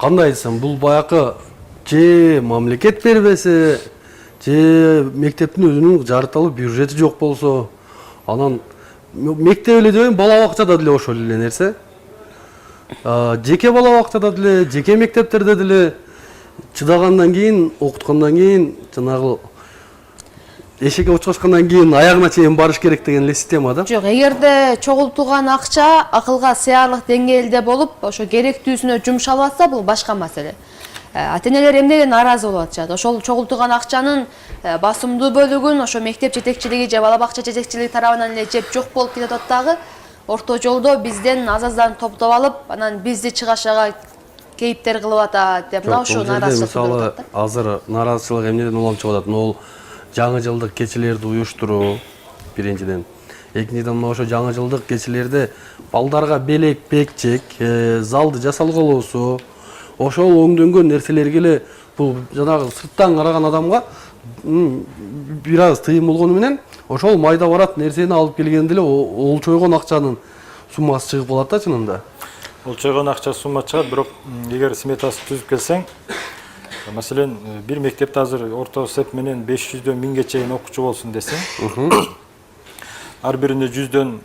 кандай десем, бул баягы же мамлекет бербесе, же мектептин өзүнүн жарытылып бюджети жок болсо, анан мектеп эле дебейм, бала бакчада деле ошол эле нерсе. Жеке бала бакчада деле, жеке мектептерде деле чыдагандан кийин, окуткандан кийин, жанагы эшикке учкачкандан кийин аягына чейин барыш керек деген эле система да. Жок, эгерде чогултулган акча акылга сыярлык деңгээлде болуп, ошо керектүүсүнө жумшалып атса, бул башка маселе. Ата-энелер эмнеге нааразы болуп атышат? Ошол чогултулган акчанын басымдуу бөлүгүн ошо мектеп жетекчилиги же бала бакча жетекчилиги тарабынан эле жеп жок болуп кетип атат дагы. Орто жолдо бизден аз-аздан топтоп алып, анан бизди чыгашага кейиптер кылып атат деп мына ушул нааразычылык мисалы болуп атат. азыр нааразычылык эмнеден улам чыгып атат? Могул жаңы жылдык кечелерди уюштуруу биринчиден. Экинчиден мына ошо жаңы жылдык кечелерде балдарга белек, пекчек, залды жасалголоосу, ошол оңдөнгөн нерселерге эле бул жанагы сырттан караган адамга бир аз тыйын болгону менен ошол майда барат нерсени алып келгенде эле олчойгон акчанын суммасы чыгып калат да чынында. Олчойгон акча сумма чыгат, бирок эгер сметасын түзүп келсең, маселен, бир мектепте азыр орто эсеп менен 500дөн 1000ге чейин окуучу болсун десең, ар бирине 100дөн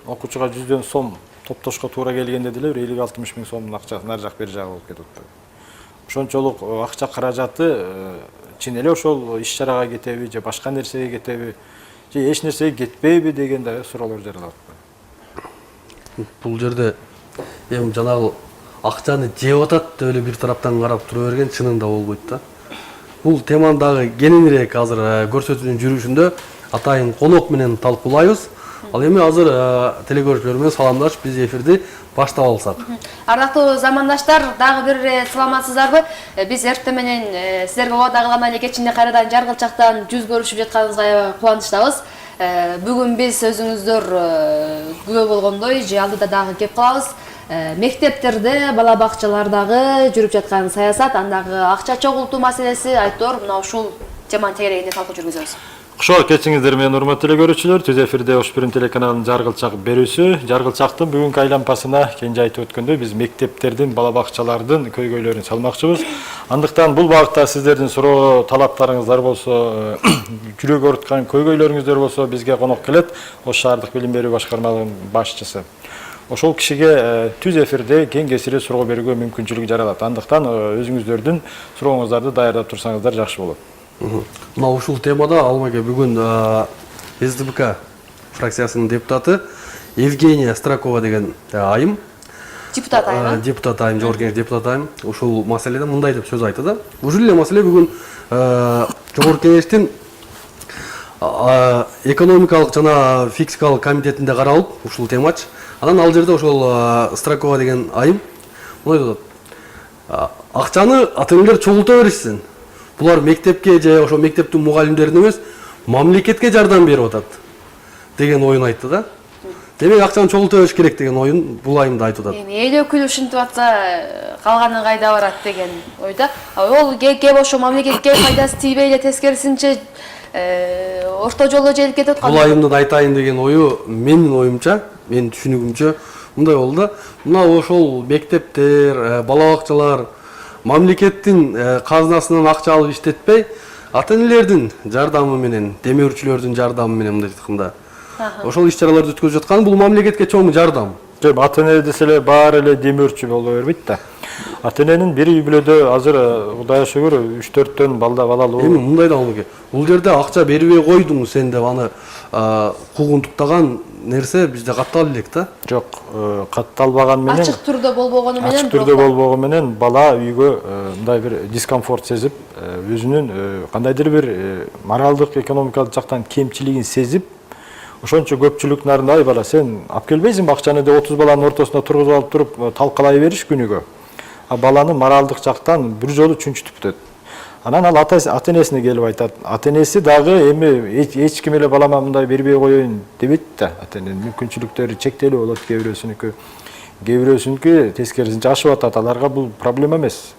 окуучуга 100дөн сом топтошко туура келгенде деле 50-60 миң сомдун акчасын ар жак бери жагы болуп кетип атпайбы. Ошончолук акча каражаты чын эле ошол иш чарага кетеби же башка нерсеге кетеби же эч нерсеге кетпейби деген да суроолор жаралып атпайбы. Бул жерде эми жанагы акчаны жеп атат деп эле бир тараптан карап тура берген чынында болбойт да. Бул теманы дагы кененирээк азыр көрсөтүүнүн жүрүшүндө атайын конок менен талкуулайбыз. Ал эми азыр телекөрүүчүлөр менен саламдашып биз эфирди баштап алсак. Ардактуу замандаштар, дагы бир саламатсыздарбы? Биз эртең менен силерге убадагылган эле кечинде кайрадан Жаргылчактан жүз көрүшүп жатканыбызга аябай кубанычтабыз. Бүгүн биз өзүңүздөр күбө болгондой же алдыда дагы кеп калабыз. Мектептерде, бала бакчалардагы жүрүп жаткан саясат, андагы акча чогултуу маселеси, айтор мына ушул теманын тегерегинде талкуу жүргүзөбүз. Кошо кетсиңиздер менен урматтуу телекөрүүчүлөр, түз эфирде Ош Бирин телеканалынын Жаргылчак берүүсү. Жаргылчактын бүгүнкү айлампасына кенже айтып өткөндөй биз мектептердин, бала бакчалардын көйгөйлөрүн салмакчыбыз. Андыктан бул багытта сиздердин суроо талаптарыңыздар болсо, жүрөк ооруткан көйгөйлөрүңүздөр болсо бизге конок келет. Ош шаардык билим берүү башкармалыгынын башчысы. Ошол кишиге түз эфирде кең кесире суроо берүүгө мүмкүнчүлүк жаралат. Андыктан өзүңүздөрдүн сурооңуздарды даярдап турсаңыздар жакшы болот. Мына ушул темада Алмаке бүгүн СДБК фракциясынын депутаты Евгения Стракова деген айым, Депутат айым. Депутат айым, жогорку кеңеш депутат айым ушул маселеде мындай деп сөз айтты да. Ушул эле маселе бүгүн жогорку кеңештин экономикалык жана фискалык комитетинде каралып, ушул темачы. Анан ал жерде ошол Стракова деген айым мындай деп атат. Акчаны ата-энелер чогулта беришсин. Булар мектепке же ошо мектептин мугалимдерине эмес, мамлекетке жардам берип атат деген оюн айтты да. Демек акчаны чогулта бериш керек деген оюн бул айымда айтып атат. Эми эл өкүлү ушинтип атса, калганы кайда барат деген ойда. Ол кеп ошо мамлекетке пайдасы тийбей эле тескерисинче орто жолдо желип кетип аткан. Бул айымдын айтайын деген ою менин оюмча, менин түшүнүгүмчө мындай болду да. Мына ошол мектептер, бала бакчалар мамлекеттин казынасынан акча алып иштетпей, ата-энелердин жардамы менен, демөөрчүлөрдүн жардамы менен мындай айтканда ошол иш-чараларды өткөзүп жаткан бул мамлекетке чоң жардам. Жок, ата-эне десе эле баары эле демөөрчү боло бербейт да. Ата-эненин бир үй бүлөдө азыр Кудайга шүгүр 3-4төн балалуу. Эми мындай да Алмаке. Бул жерде акча бербей койдуң сен деп аны куугунтуктаган нерсе бизде каттала элек да. Жок, катталбаган менен Ачык түрдө болбогону менен, ачык түрдө болбогону менен бала үйгө мындай бир дискомфорт сезип, өзүнүн кандайдыр бир моралдык, экономикалык жактан кемчилигин сезип, ошончо көпчүлүк нарында ай бала сен алып келбейсиңби акчаны деп 30 баланын ортосуна тургузуп алып туруп талкалай бериш күнүгө. А баланы моралдык жактан бир жолу чүнчүтүп бүтөт. Анан ал ата-энесине келип айтат. Ата-энеси дагы эми эч ким эле балама мындай бербей коеюн дебейт да. Ата-эненин мүмкүнчүлүктөрү чектелүү болот, кээ бирөөсүнүкү тескерисинче ашып атат. Аларга бул проблема эмес.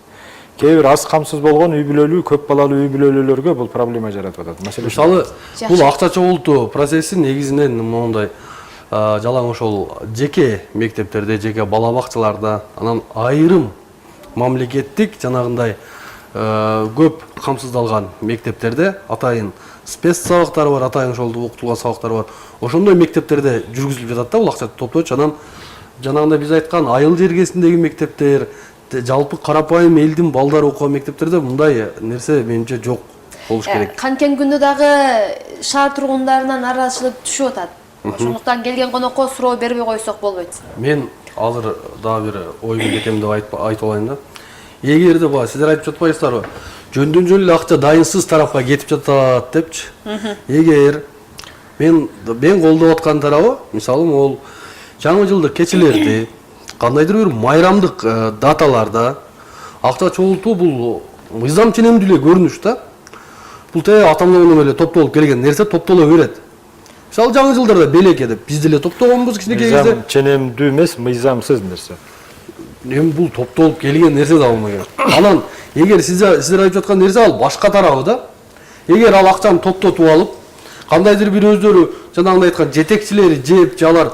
Кээ бир аз камсыз болгон үй бүлөлүү, көп балалуу үй бүлөлүүлөргө бул проблема жаратып атат. Мисалы, бул акча чогултуу процесси негизинен моундай жалаң ошол жеке мектептерде, жеке бала бакчаларда, анан айрым мамлекеттик жанагындай көп камсыздалган мектептерде атайын спец сабактары бар, атайын ошол окутулган сабактар бар. Ошондой мектептерде жүргүзүлүп жатат да бул акча топтойчу. Анан жанагындай биз айткан айыл жергесиндеги мектептер, жалпы карапайым элдин балдары окуган мектептерде мындай нерсе менимче жок болуш керек. Канткен күндө дагы шаар тургундарынан нааразычылык түшүп атат. Ошондуктан келген конокко суроо бербей койсок болбойт. Мен азыр дагы бир оюмду кетем деп айтып алайын да. Эгерде баа сиздер айтып жатпайсыздарбы? Жөндөн эле акча дайынсыз тарапка кетип жатат депчи. Эгер мен колдоп аткан тарабы, мисалы, могул жаңы жылдык кечелерди, кандайдыр бир майрамдык даталарда акча чогултуу бул мыйзам ченемдүү эле көрүнүш да. Бул атамдан эле топтолуп келген нерсе топтоло берет. Мисалы жаңы жылдарда белек деп биз деле топтогонбуз кичинекей кезде. Мыйзам ченемдүү эмес, мыйзамсыз нерсе. Эми бул топтолуп келген нерсе да болмой керек. Анан эгер сиздер айтып жаткан нерсе ал башка тарабы да. Эгер ал акчаны топтотуп алып, кандайдыр бир өздөрү жанагындай айткан жетекчилери жеп жалар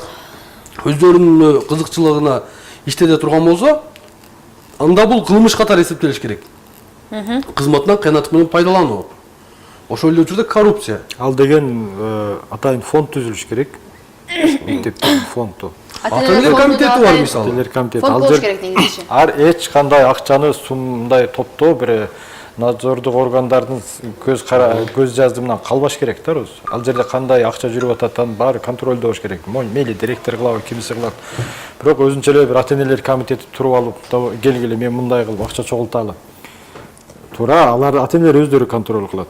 өздөрүнүн кызыкчылыгына иштете турган болсо, анда бул кылмыш катары эсептелиш керек. Кызматынан кыянаттык менен пайдалануу. Ошол эле учурда коррупция. Ал деген атайын фонд түзүлүш керек. Мектептин фонду. Ата-энелер комитети бар мисалы. Ата-энелер комитети. Фонд болуш керек негизинче. Эч кандай акчаны сумдай топтоо бир надзордук органдардын көз жаздымынан калбаш керек да. Ал жерде кандай акча жүрүп атат, баары контролдоо болуш керек. Мейли директор кылабы, кимиси кылат. Бирок өзүнчө эле бир ата-энелер комитети туруп алып, келгиле мен мындай кылып акча чогулталы. Туура, алар ата-энелер өздөрү контроль кылат.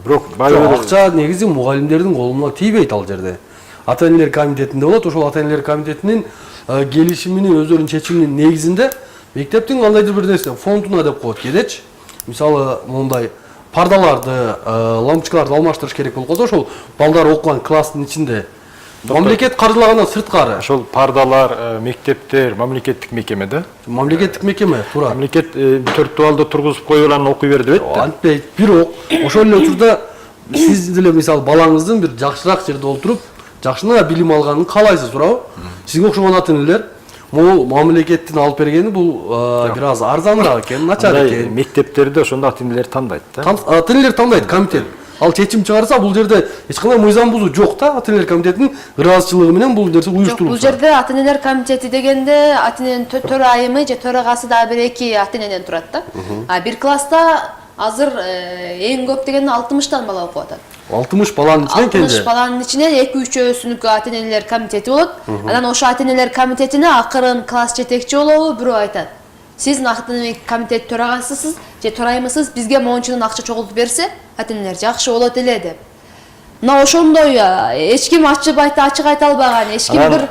Бирок акча негизи мугалимдердин колуна тийбейт ал жерде. Ата-энелер комитетинде болот, ошол ата-энелер комитетинин келишиминин өздөрүнүн чечиминин негизинде мектептин кандайдыр бир нерсе фондуна деп коет кедечи. Мисалы, мондай пардаларды, лампочкаларды алмаштырыш керек болуп калса, ошол балдар окуган класстын ичинде мамлекет каржылагандан сырткары. Ошол пардалар, мектептер, мамлекеттик мекеме да. Мамлекеттик мекеме, туура. Мамлекет 4 балды тургузуп коюп анан окуй бер дебейт да. Антпейт. Бирок ошол эле учурда сиз деле мисалы балаңыздын бир жакшыраак жерде отуруп, жакшына билим алганын каалайсыз, туурабы? Сизге окшогон ата-энелер могул мамлекеттин алып бергени бул бир аз арзаныраак экен, начар экен. Мектептерде ошондо ата-энелер тандайт да. Ата-энелер тандайт комитет. Ал чечим чыгарса, бул жерде эч кандай мыйзам бузуу жок да. Ата-энелер комитетинин ыраазычылыгы менен бул нерсе уюштурулса. Бул жерде ата-энелер комитети дегенде ата-эненин төрайымы же төрагасы дагы бир эки ата-энеден турат да. Бир класста азыр эң көп дегенде 60 бала окуп атат. 60 баланын ичинен кенже. 60 баланын ичинен 2-3-өсүнүкү ата-энелер комитети болот. Анан ошо ата-энелер комитетине акырын класс жетекчи болобу, бирөө айтат. Сиз ата-энелер комитет төрагасысыз же төрайымысыз, бизге мончунун акча чогултуп берсе, ата-энелер жакшы болот эле деп. Мына ошондой эч ким ачык айта албаган, эч ким бир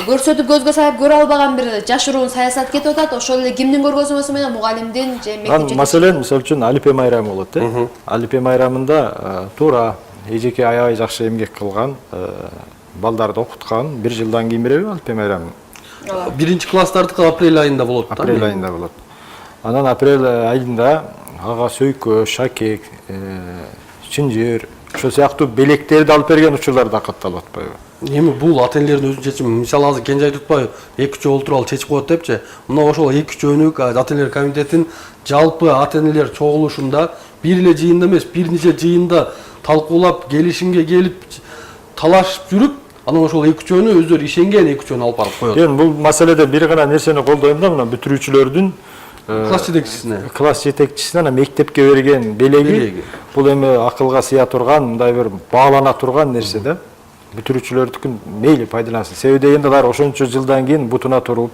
көрсөтүп көзгө сайып көрө албаган бир жашыруун саясат кетип атат. Ошол эле кимдин көргөзмөсү менен мугалимдин же мектеп. Маселен, мисалы үчүн Алипе майрамы болот да. Алипе майрамында туура эжеке аябай жакшы эмгек кылган, балдарды окуткан, 1 жылдан кийин береби Алипе майрамы? Биринчи класстардыкы апрель айында болот да. Апрель айында болот. Анан апрель айында ага сөйкө, шакек, чынжыр, ошол сыяктуу белектерди алып берген учурлар да катталып атпайбы? Эми бул ата-энелердин өзүнүн чечими. Мисалы азыр Кенже айтып атпайбы, 2-3 олтуруп алып чечип коет депчи. Мына ошол 2-3 өнүк ата-энелер комитетин жалпы ата-энелер чогулушунда бир эле жыйында эмес, бир нече жыйында талкуулап, келишимге келип, талашып жүрүп, анан ошол 2-3 өнү өздөрү ишенген 2-3 өнү алып барып коет. Мен бул маселеде бир гана нерсени колдойм да, мына бүтүрүүчүлөрдүн класс жетекчисине анан мектепке берген белеги бул эми акылга сыя турган, мындай бир баалана турган нерсе да. Бүтүрүүчүлөрдүкүн мейли пайдалансын. Себеби дегенде алар ошончо жылдан кийин бутуна туруп,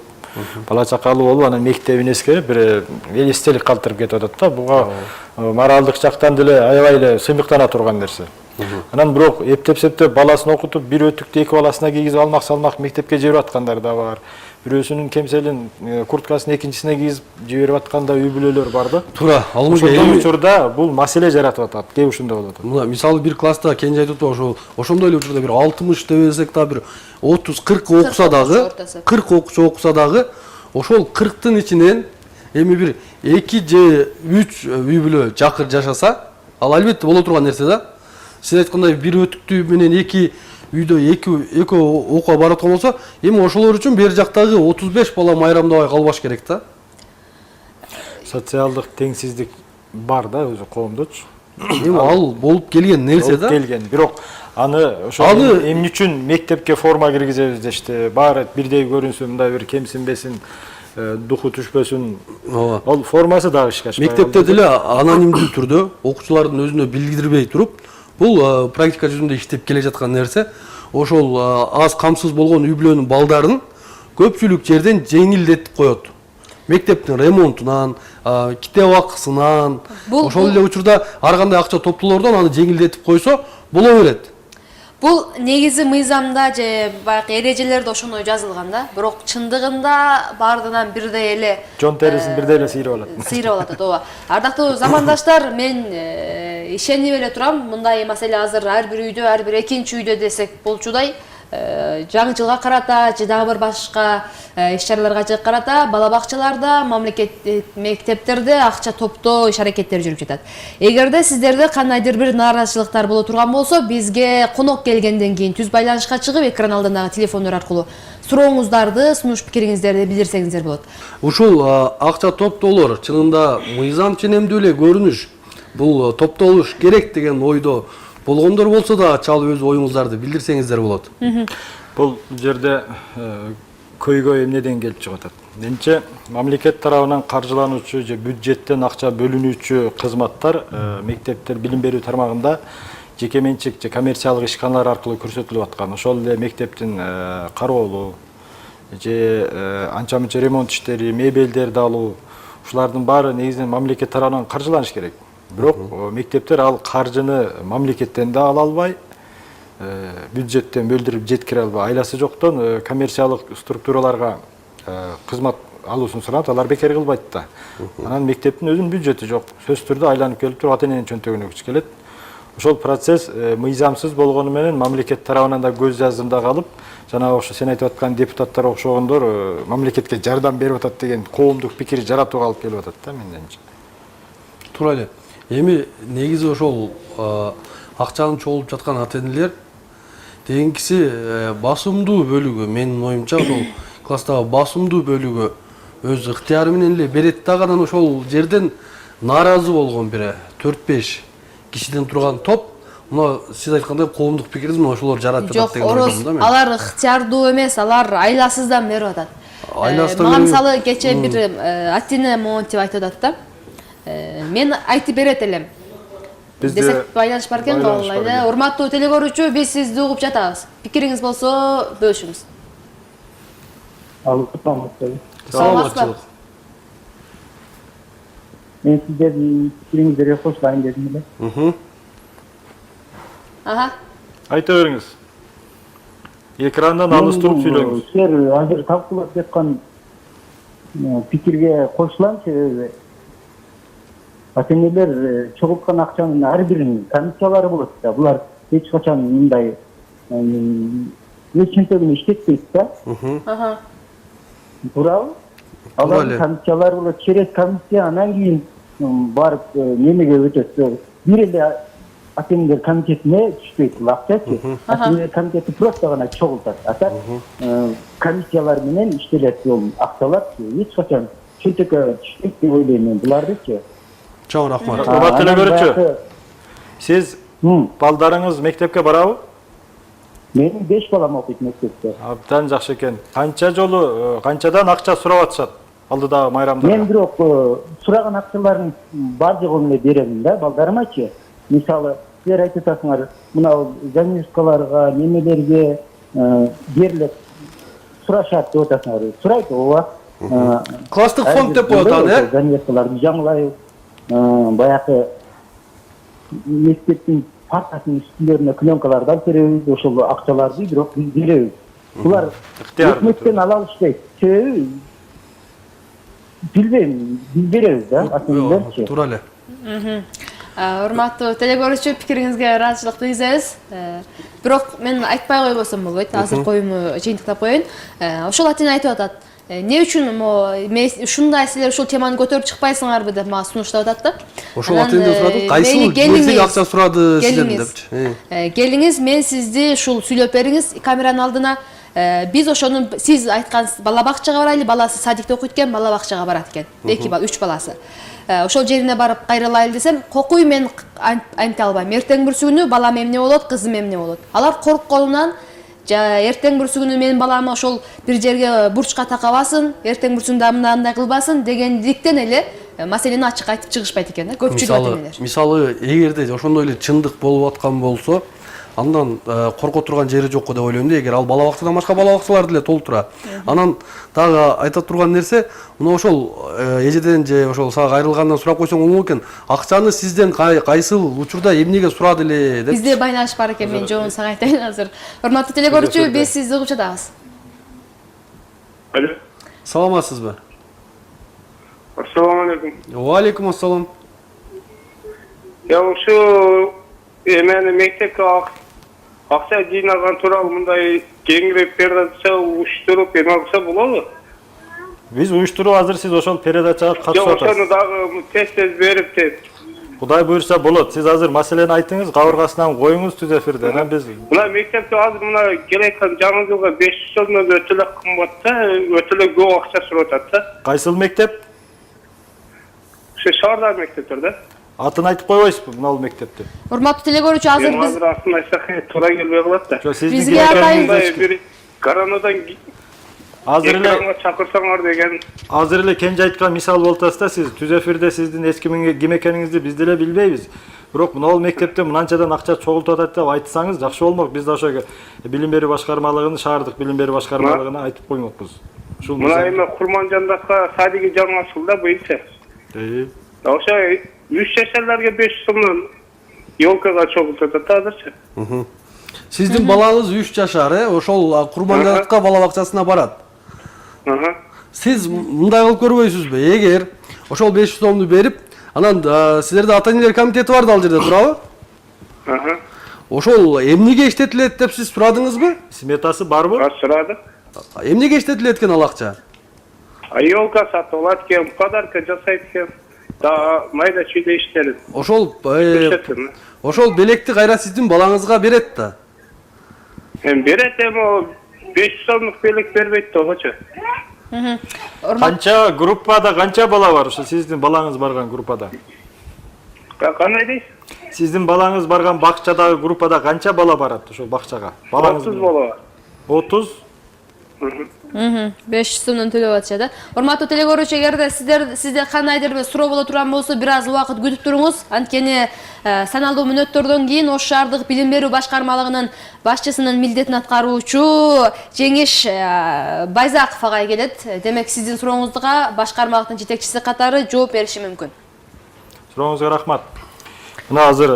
бала чакалуу болуп, анан мектебин эскерип бир эстелик калтырып кетип атат да. Буга моралдык жактан деле аябай эле сыймыктана турган нерсе. Анан бирок эптеп-септеп баласын окутуп, бир өтүктү 2 баласына кийгизип алмак-салмак мектепке жиберип аткандар да бар. Бирөөсүнүн кемселин курткасын экинчисине кийгизип жиберип аткан да үй бүлөлөр бар да. Туура, ал ошол учурда бул маселе жаратып атат. Кээ ушундай болот. Мына мисалы бир класста Кенже айтып атпайбы, ошондой эле учурда бир 60 дебесек да бир 30-40 окуса дагы, 40 окуучу окуса дагы, ошол 40тын ичинен эми бир 2 же 3 үй бүлө жакыр жашаса, ал албетте боло турган нерсе да. Сиз айткандай бир өтүктүү менен 2 үйдө 2 окууга барып аткан болсо, эми ошолор үчүн бер жактагы 35 бала майрамдабай калбаш керек да. социалдык теңсиздик бар да өзү коомдочу. Эми ал болуп келген нерсе да. Келген. Бирок аны ошо эмне үчүн мектепке форма киргизебиз дешти. Баары бирдей көрүнсүн, мындай бир кемсинбесин, духу түшпөсүн. Ооба. Ал формасы дагы ишке ашпай. Мектепте деле анонимдүү түрдө окуучулардын өзүнө билдирбей туруп, бул практика жүзүндө иштеп келе жаткан нерсе. Ошол аз камсыз болгон үй бүлөнүн балдарын көпчүлүк жерден жеңилдетип коет. Мектептин ремонтунан, китеп акысынан, ошол эле учурда ар кандай акча топтоолордон аны жеңилдетип койсо боло берет. Бул негизи мыйзамда же баягы эрежелерде ошондой жазылган да. Бирок чындыгында баардыгынан бирдей эле жон терисин бирдей эле сыйрап алат. Сыйрап алат, ооба. Ардактуу замандаштар, мен ишенип эле турам, мындай маселе азыр ар бир үйдө, ар бир экинчи үйдө десек болчудай, жаңы жылга карата же дагы бир башка иш-чараларга карата бала бакчаларда, мамлекеттик мектептерде акча топтоо иш-аракеттери жүрүп жатат. Эгерде сиздерде кандайдыр бир нааразычылыктар боло турган болсо, бизге конок келгенден кийин түз байланышка чыгып, экран алдындагы телефондор аркылуу сурооңуздарды, сунуш пикириңиздерди билдирсеңиздер болот. Ушул акча топтоолор чынында мыйзам ченемдүү эле көрүнүш, бул топтолуш керек деген ойдо болгондор болсо да чалып өз оюңуздарды билдирсеңиздер болот. Бул жерде көйгөй эмнеден келип чыгып атат? Менимче мамлекет тарабынан каржылануучу же бюджеттен акча бөлүнүүчү кызматтар мектептер билим берүү тармагында жеке менчик же коммерциялык ишканалар аркылуу көрсөтүлүп аткан. Ошол эле мектептин кароолу же анча-мынча ремонт иштери, мебелдерди алуу, ушулардын баары негизинен мамлекет тарабынан каржыланыш керек. Бирок мектептер ал каржыны мамлекеттен да ала албай, бюджеттен бөлдүрүп жеткире албай, айласы жоктон коммерциялык структураларга кызмат алуусун сурап, алар бекер кылбайт да. Анан мектептин өзүнүн бюджети жок. Сөзсүз түрдө айланып келип туруп ата-эненин чөнтөгүнө күч келет. Ошол процесс мыйзамсыз болгону менен мамлекет тарабынан да көз жаздымда калып, жана ошо сен айтып аткан депутаттар окшогондор мамлекетке жардам берип атат деген коомдук пикир жаратууга алып келип атат да менденче. Туура эле. Эми негизи ошол акчаны чогулуп жаткан ата-энелер тегинкиси басымдуу бөлүгү, менин оюмча ошол класстагы басымдуу бөлүгү өз ыктыяры менен эле берет да, анан ошол жерден нааразы болгон бир 4-5 кишиден турган топ, мына сиз айткандай коомдук пикирди мына ошолор жаратып жатат деген ойдомун да мен. Алар ыктыярдуу эмес, алар айласыздан берип атат. Мага мисалы кече бир ата-эне монтип айтып атат да. Мен айтып берет элем. Десек байланыш бар экен, балалар. Урматтуу телекөрүүчү, биз сизди угуп жатабыз. Пикириңиз болсо бөлүшүңүз. Саламатчылык. Мен сиздердин пикириңиздерге кошулайын дедим эле. Айта бериңиз. Экрандан алыс туруп сүйлөңүз. Силер азыр талкуулап жаткан пикирге кошулам, себеби ата-энелер чогулткан акчанын ар биринин комиссиялары болот да. Булар эч качан мындай өз чөнтөгүнө иштетпейт да. Туурабы? Алардын комиссиялары болот, через комиссия анан кийин барып немеге өтөт. Бир эле ата-энелер комитетине түшпөйт бул акчачы. Ата-энелер комитети просто гана чогултат. Ата комиссиялар менен иштелет бул акчалар. Эч качан чөнтөккө түшпөйт деп ойлойм мен булардычы. Чоң рахмат. Урматтуу телекөрүүчү, сиз балдарыңыз мектепке барабы? Менин 5 балам окуйт мектепте. Абдан жакшы экен. Канча жолу, канчадан акча сурап атышат алдыдагы майрамда? Мен бирок сураган акчалардын бар жогун эле беремин да балдарымачы. Мисалы, силер айтып атасыңар, мына занюскаларга, немелерге берилет сурашат деп атасыңар. Сурайт, ооба. Класстык фонд деп коет аны, занюскаларды жаңылайбыз. Баягы мектептин партасынын үстүлөрүнө пленкаларды алып беребиз, ошол акчаларды бирок биз беребиз. Булар өкмөттөн ала алышпайт. Себеби билбейм, биз беребиз да, ата-энелерчи. Туура эле. Урматтуу телекөрүүчү, пикириңизге ыраазычылык билдиребиз. Бирок мен айтпай койбосом болбойт. Азыр коюмду жыйынтыктап коеюн. Ошол ата-эне айтып атат. Не үчүн ушундай силер ушул теманы көтөрүп чыкпайсыңарбы деп мага сунуштап атат да. Ошол ата-эне сурады, кайсы нерсеге акча сурады сизден депчи. Келиңиз, мен сизди ушул сүйлөп бериңиз камеранын алдына. Биз ошону сиз айткан бала бакчага барайлы, баласы садикте окуйт экен, бала бакчага барат экен. 2 бала, 3 баласы. Ошол жерине барып кайрылайлы десем, кокуй мен айта албайм. Эртең бүрсүгүнү балам эмне болот, кызым эмне болот. Алар коркконунан эртең бүрсүгүнү менин балам ошол бир жерге бурчка такабасын, эртең бүрсүгүндө мындай кылбасын дегендиктен эле маселени ачык айтып чыгышпайт экен да, көпчүлүк атенелер. Мисалы, эгерде ошондой эле чындык болуп аткан болсо, андан корко турган жери жок деп ойлойм да. Эгер ал бала бакчадан башка бала бакчалар деле толтура. Анан дагы айта турган нерсе, мына ошол эжеден же ошол сага кайрылгандан сурап койсоң оңой экен. Акчаны сизден кайсыл учурда эмнеге сурады эле деп. Бизде байланыш бар экен, мен жообун сага айтайын азыр. Урматтуу теле көрүүчү, биз сизди угуп жатабыз. Алло. Саламатсызбы? Ассаламу алейкум. Ва алейкум ассалам. Я ушу эмени мектепке акча жыйнаган тууралуу мындай кеңирээк передача уюштуруп эме кылса болобу? Биз уюштуруп азыр сиз ошол передачага катышып Жок, атасыз. ошону дагы тез берип деп. Кудай буйрса болот. Сиз азыр маселени айтыңыз, кабыргасынан коюңуз түз эфирде. Анан биз Мына мектепте азыр мына келеткан жаңы жылга 500 сомдон өтө эле кымбат да, өтө эле көп акча сурап атат да. кайсыл мектеп? Ошо шаардагы мектептер да. Атын айтып койбойсузбу мына мектепти? Урматтуу теле көрүүчү, азыр Мен биз азыр атын айтсак туура келбей калат да. Жок, сиздин Бизге атайын. Мындай бир коронадан азыр эле экранга чакырсаңар деген. азыр эле Кенже айткан мисал болуп атасыз да, сиз түз эфирде сиздин ким экениңизди биз деле билбейбиз. Бирок мына мектепте мынанчадан акча чогултуп атат деп айтсаңыз жакшы болмок. Биз да ошо билим берүү башкармалыгынын, шаардык билим берүү башкармалыгына айтып коймокпуз. Ушул Мына эме Курманжандакка садиги жаңы ачылды быйылча. Ошо 3 жашарларга 500 сомдон ёлкага чогултуп атат азырчы. Сиздин балаңыз 3 жашар, ошол Курманжандыкка бала бакчасына барат. Сиз мындай кылып көрбөйсүзбү? Эгер ошол 500 сомду берип, анан силерде ата-энелер комитети бар да ал жерде, туурабы? Ошол эмнеге иштетилет деп сиз сурадыңызбы? Сметасы барбы? Сурады. Эмнеге иштетилет экен ал акча? Ёлка сатып алат экен, подарка жасайт экен. Да майда чүйдө иштелет. Ошол белекти кайра сиздин балаңызга берет да. Берет эми 500 сомдук белек бербейт да ошо. Канча группада канча бала бар ошо сиздин балаңыз барган группада? Кандай дейсиз? Сиздин балаңыз барган бакчадагы группада канча бала барат ошол бакчага? 30 бала бар. 30? 500 сомдон төлөп атышат да. Урматтуу теле көрүүчү, эгерде сизде кандайдыр бир суроо боло турган болсо, бир аз убакыт күтүп туруңуз. Анткени саналдуу мүнөттөрдөн кийин Ош шаардык билим берүү башкармалыгынын башчысынын милдетин аткаруучу Жеңиш Байзаков агай келет. Демек сиздин сурооңузга башкармалыктын жетекчиси катары жооп бериши мүмкүн. Сурооңузга рахмат. Мына азыр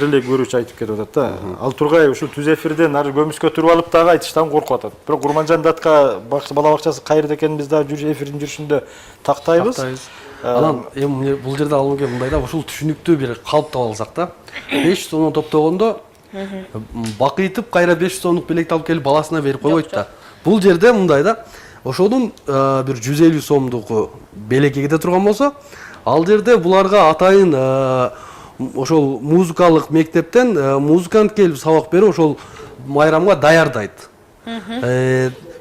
эле көрүүчү айтып кетип атат да. Ал Тургай ушул түз эфирден ары көмүскө туруп алып дагы айтыштан коркуп атат. Бирок Курманжандатка бала бакчасы кайерде экенин биз дагы эфирдин жүрүшүндө тактайбыз. Анан эми бул жерде алынып мындай да, ушул түшүнүктүү бир калып таап алсак да. 500 сомдон топтогондо бакыйтып кайра 500 сомдук белекти алып келип баласына берип койбойт да. Бул жерде мындай да, ошонун бир 150 сомдук белек кете турган болсо, ал жерде буларга атайын ошол музыкалык мектептен музыкант келип сабак берип ошол майрамга даярдайт.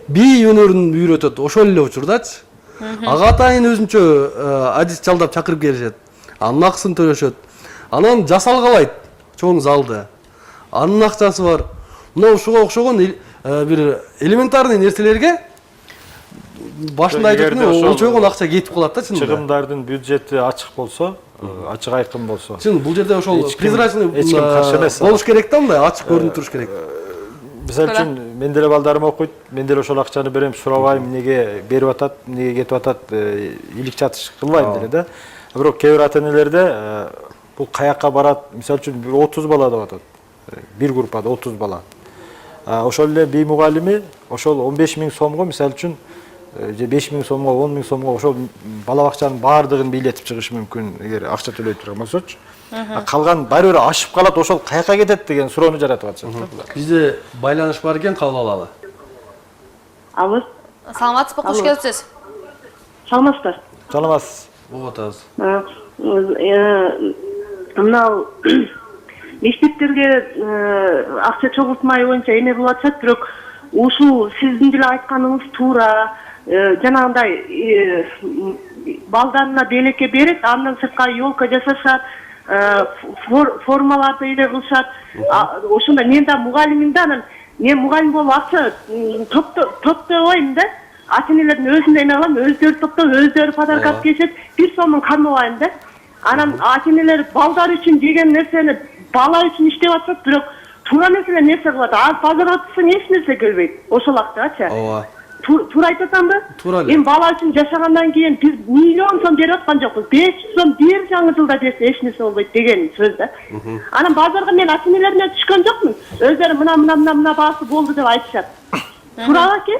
Бий өнөрүн үйрөтөт ошол эле учурдачы. Ага атайын өзүнчө адис жалдап чакырып келишет. Анын акысын төлөшөт. Анан жасалгалайт чоң залды. Анын акчасы бар. Мына ушуга окшогон бир элементарный нерселерге башында айттым, олчойгон акча кетип калат да чынында. Чыгымдардын бюджети ачык болсо, ачык айкын болсо. Чын, бул жерде ошол прозрачный болуш керек да, мындай ачык көрүнүп туруш керек. Мисалы үчүн мен деле балдарым окуйт, мен деле ошол акчаны берем, сурабайм, эмнеге берип атат, эмнеге кетип атат, илик чатыш кылбайм деле да. Бирок кээ бир ата-энелерде бул каякка барат, мисалы үчүн 30 бала деп атат. Бир группада 30 бала. Ошол эле бий мугалими ошол 15 000 сомго, мисалы үчүн же 5 000 сомго, 10 000 сомго ошол бала бакчанын баардыгын бийлетип чыгышы мүмкүн, эгер акча төлөй турган болсочу. Калган баары бир ашып калат, ошол каяка кетет деген суроону жаратып атышат. Бизде байланыш бар экен, кабыл алалы. Алло. Саламатсызбы, куш келипсиз? Саламатсыздар. Саламатсыз. Болуп атабыз. Мынау мектептерге акча чогултмай боюнча эме кылып атышат, бирок ушул сиздин деле айтканыңыз туура. Жанагындай балдарына белекке берет, андан сырткары елка жасашат, формаларды эле кылышат. Ошондо мен да мугалиммин да, анан мен мугалим болуп акча топтобойм да. Ата-энелердин өзүнө эме кылам, өздөрү топтоп, өздөрү подарка алып келишет, бир сомун кармабайм да. Анан ата-энелер балдар үчүн деген нерсени бала үчүн иштеп атат, бирок туура нерсе кылат. Ал базарга атсаң эч нерсе келбейт. Ошол актачы. Ооба. Туура айтып атамбы? Туура эле. Эми бала үчүн жашагандан кийин биз миллион сом берип аткан жокпуз. 500 сом бир жаңы жылда берсе эч нерсе болбойт деген сөз да. Анан базарга мен ата-энелеринен түшкөн жокмун. Өздөрү мына баасы болду деп айтышат. Туурабы аке?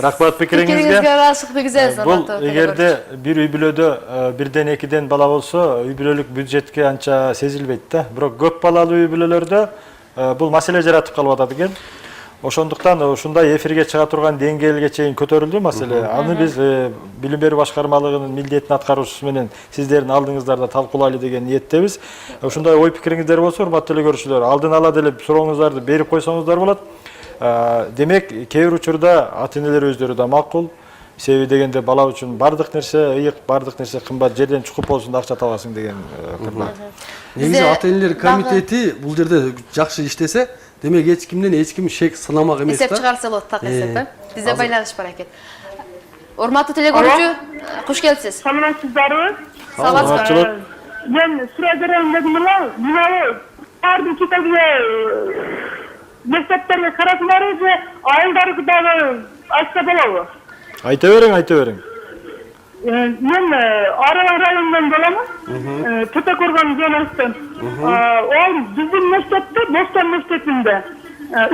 Рахмат пикириңизге. Пикириңизге ыраазычылык билдиребиз. Бул эгерде бир үй бүлөдө бирден экиден бала болсо, үй бүлөлүк бюджетке анча сезилбейт да. Бирок көп балалуу үй бүлөлөрдө бул маселе жаратып калып атат экен. Ошондуктан ушундай эфирге чыга турган деңгээлге чейин көтөрүлдү маселе. Аны биз билим берүү башкармалыгынын милдетин аткаруучусу менен сиздердин алдыңыздарда талкуулайлы деген ниеттебиз. Ушундай ой пикириңиздер болсо, урматтуу эле көрүүчүлөр, алдын ала деле сурооңуздарды берип койсоңуздар болот. Демек, кээ бир учурда ата-энелер өздөрү да макул. Себеби дегенде бала үчүн бардык нерсе ыйык, бардык нерсе кымбат, жерден чукуп болсун да акча табасың деген пикир. Негизи ата-энелер комитети бул жерде жакшы иштесе, демек эч кимден эч ким шек сынамак эмес да. Эсеп чыгарса болот, так эсеп. Бизде байланыш бар экен. Урматтуу телекөрүүчү, куш келипсиз. Саламатсыздарбы? Саламатсызбы. Мен суроо берем дедим эле, мына бардын китебине мектептерге карасыңар же айылдарды дагы айтса болобу? Айта бериң. Мен Аралан районунан боламын. Төтө көргөн жөнөстөн. Ол биздин мектепте, Бостон мектебинде.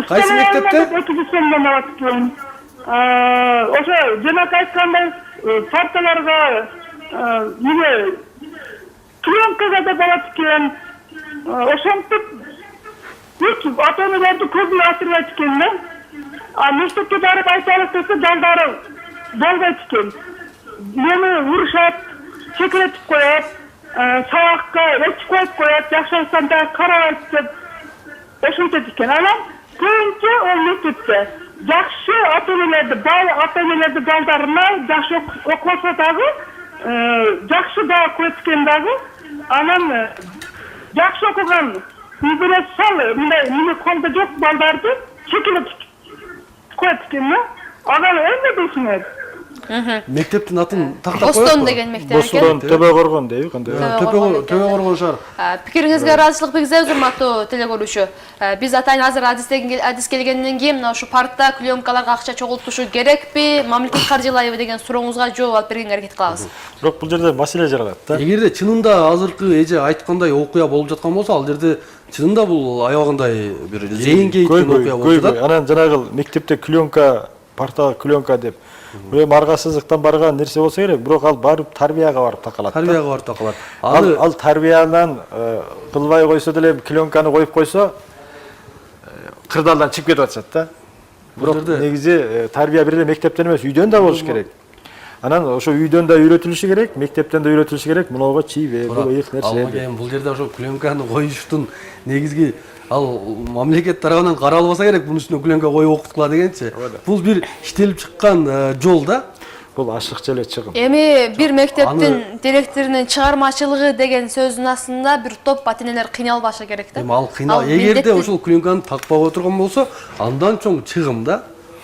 Кайсы мектепте? 200 сомдон алат экен. Ошо жанакы айткандай парталарга клиенткага да болот экен. Ошентип ата-энелерди көзүн ачырбайт экен да. Мектепке барып айталык десе балдары болбойт экен. Мени урушат, чекелетип коет, сабакка эчип коюп коет, жакшы айтсам да карабайт деп ошентет экен. Анан көбүнчө ол мектепте жакшы ата-энелерди балдарына жакшы окубаса дагы, жакшы да коет экен дагы. Анан жакшы окуган үйгө сал, мени колдо жок балдарды чекелетип коет экен да. Анан эмне дейсиңер? Мектептин атын тактап коет. Бостон деген мектеп экен. Бостон Төбө Коргон дейби, кандай? Төбө Коргон шаар. Пикириңизге ыраазычылык билдиребиз, урматтуу телекөрүүчү. Биз атайын азыр адис келгенден кийин мына ушу партта клеенкаларга акча чогултушу керекпи, мамлекет каржылайбы деген сурооңузга жооп алып бергенге аракет кылабыз. Бирок бул жерде маселе жаралат да. Эгерде чынында азыркы эже айткандай окуя болуп жаткан болсо, ал жерде чынында бул аябагындай бир зыянга кеткен окуя болуп жатат. Анан жанагы мектепте клеенка, партага клеенка деп эми аргасыздыктан барган нерсе болсо керек, бирок ал барып тарбияга барып такалат. Тарбияга барып такалат. Ал тарбиядан кылбай койсо деле клеенканы коюп койсо кырдаалдан чыгып кетип атышат да. Бирок негизи тарбия бир эле мектептен эмес, үйдөн да болуш керек. Анан ошо үйдөн да үйрөтүлүшү керек, мектептен да үйрөтүлүшү керек. Мынауга чийбе, бул ыйык нерсе. Бул жерде ошо клеенканы коюштун негизги ал мамлекет тарабынан каралбаса керек, бунун үстүнө клеенка коюп окуткула дегенчи. Бул бир иштелип чыккан жол да. Бул ашыкча эле чыгым. Эми бир мектептин директорунун чыгармачылыгы деген сөздүн астында бир топ ата-энелер кыйналбашы керек да. Эми ал кыйнал, эгерде ошол клеенканы такпай отурган болсо, андан чоң чыгым да.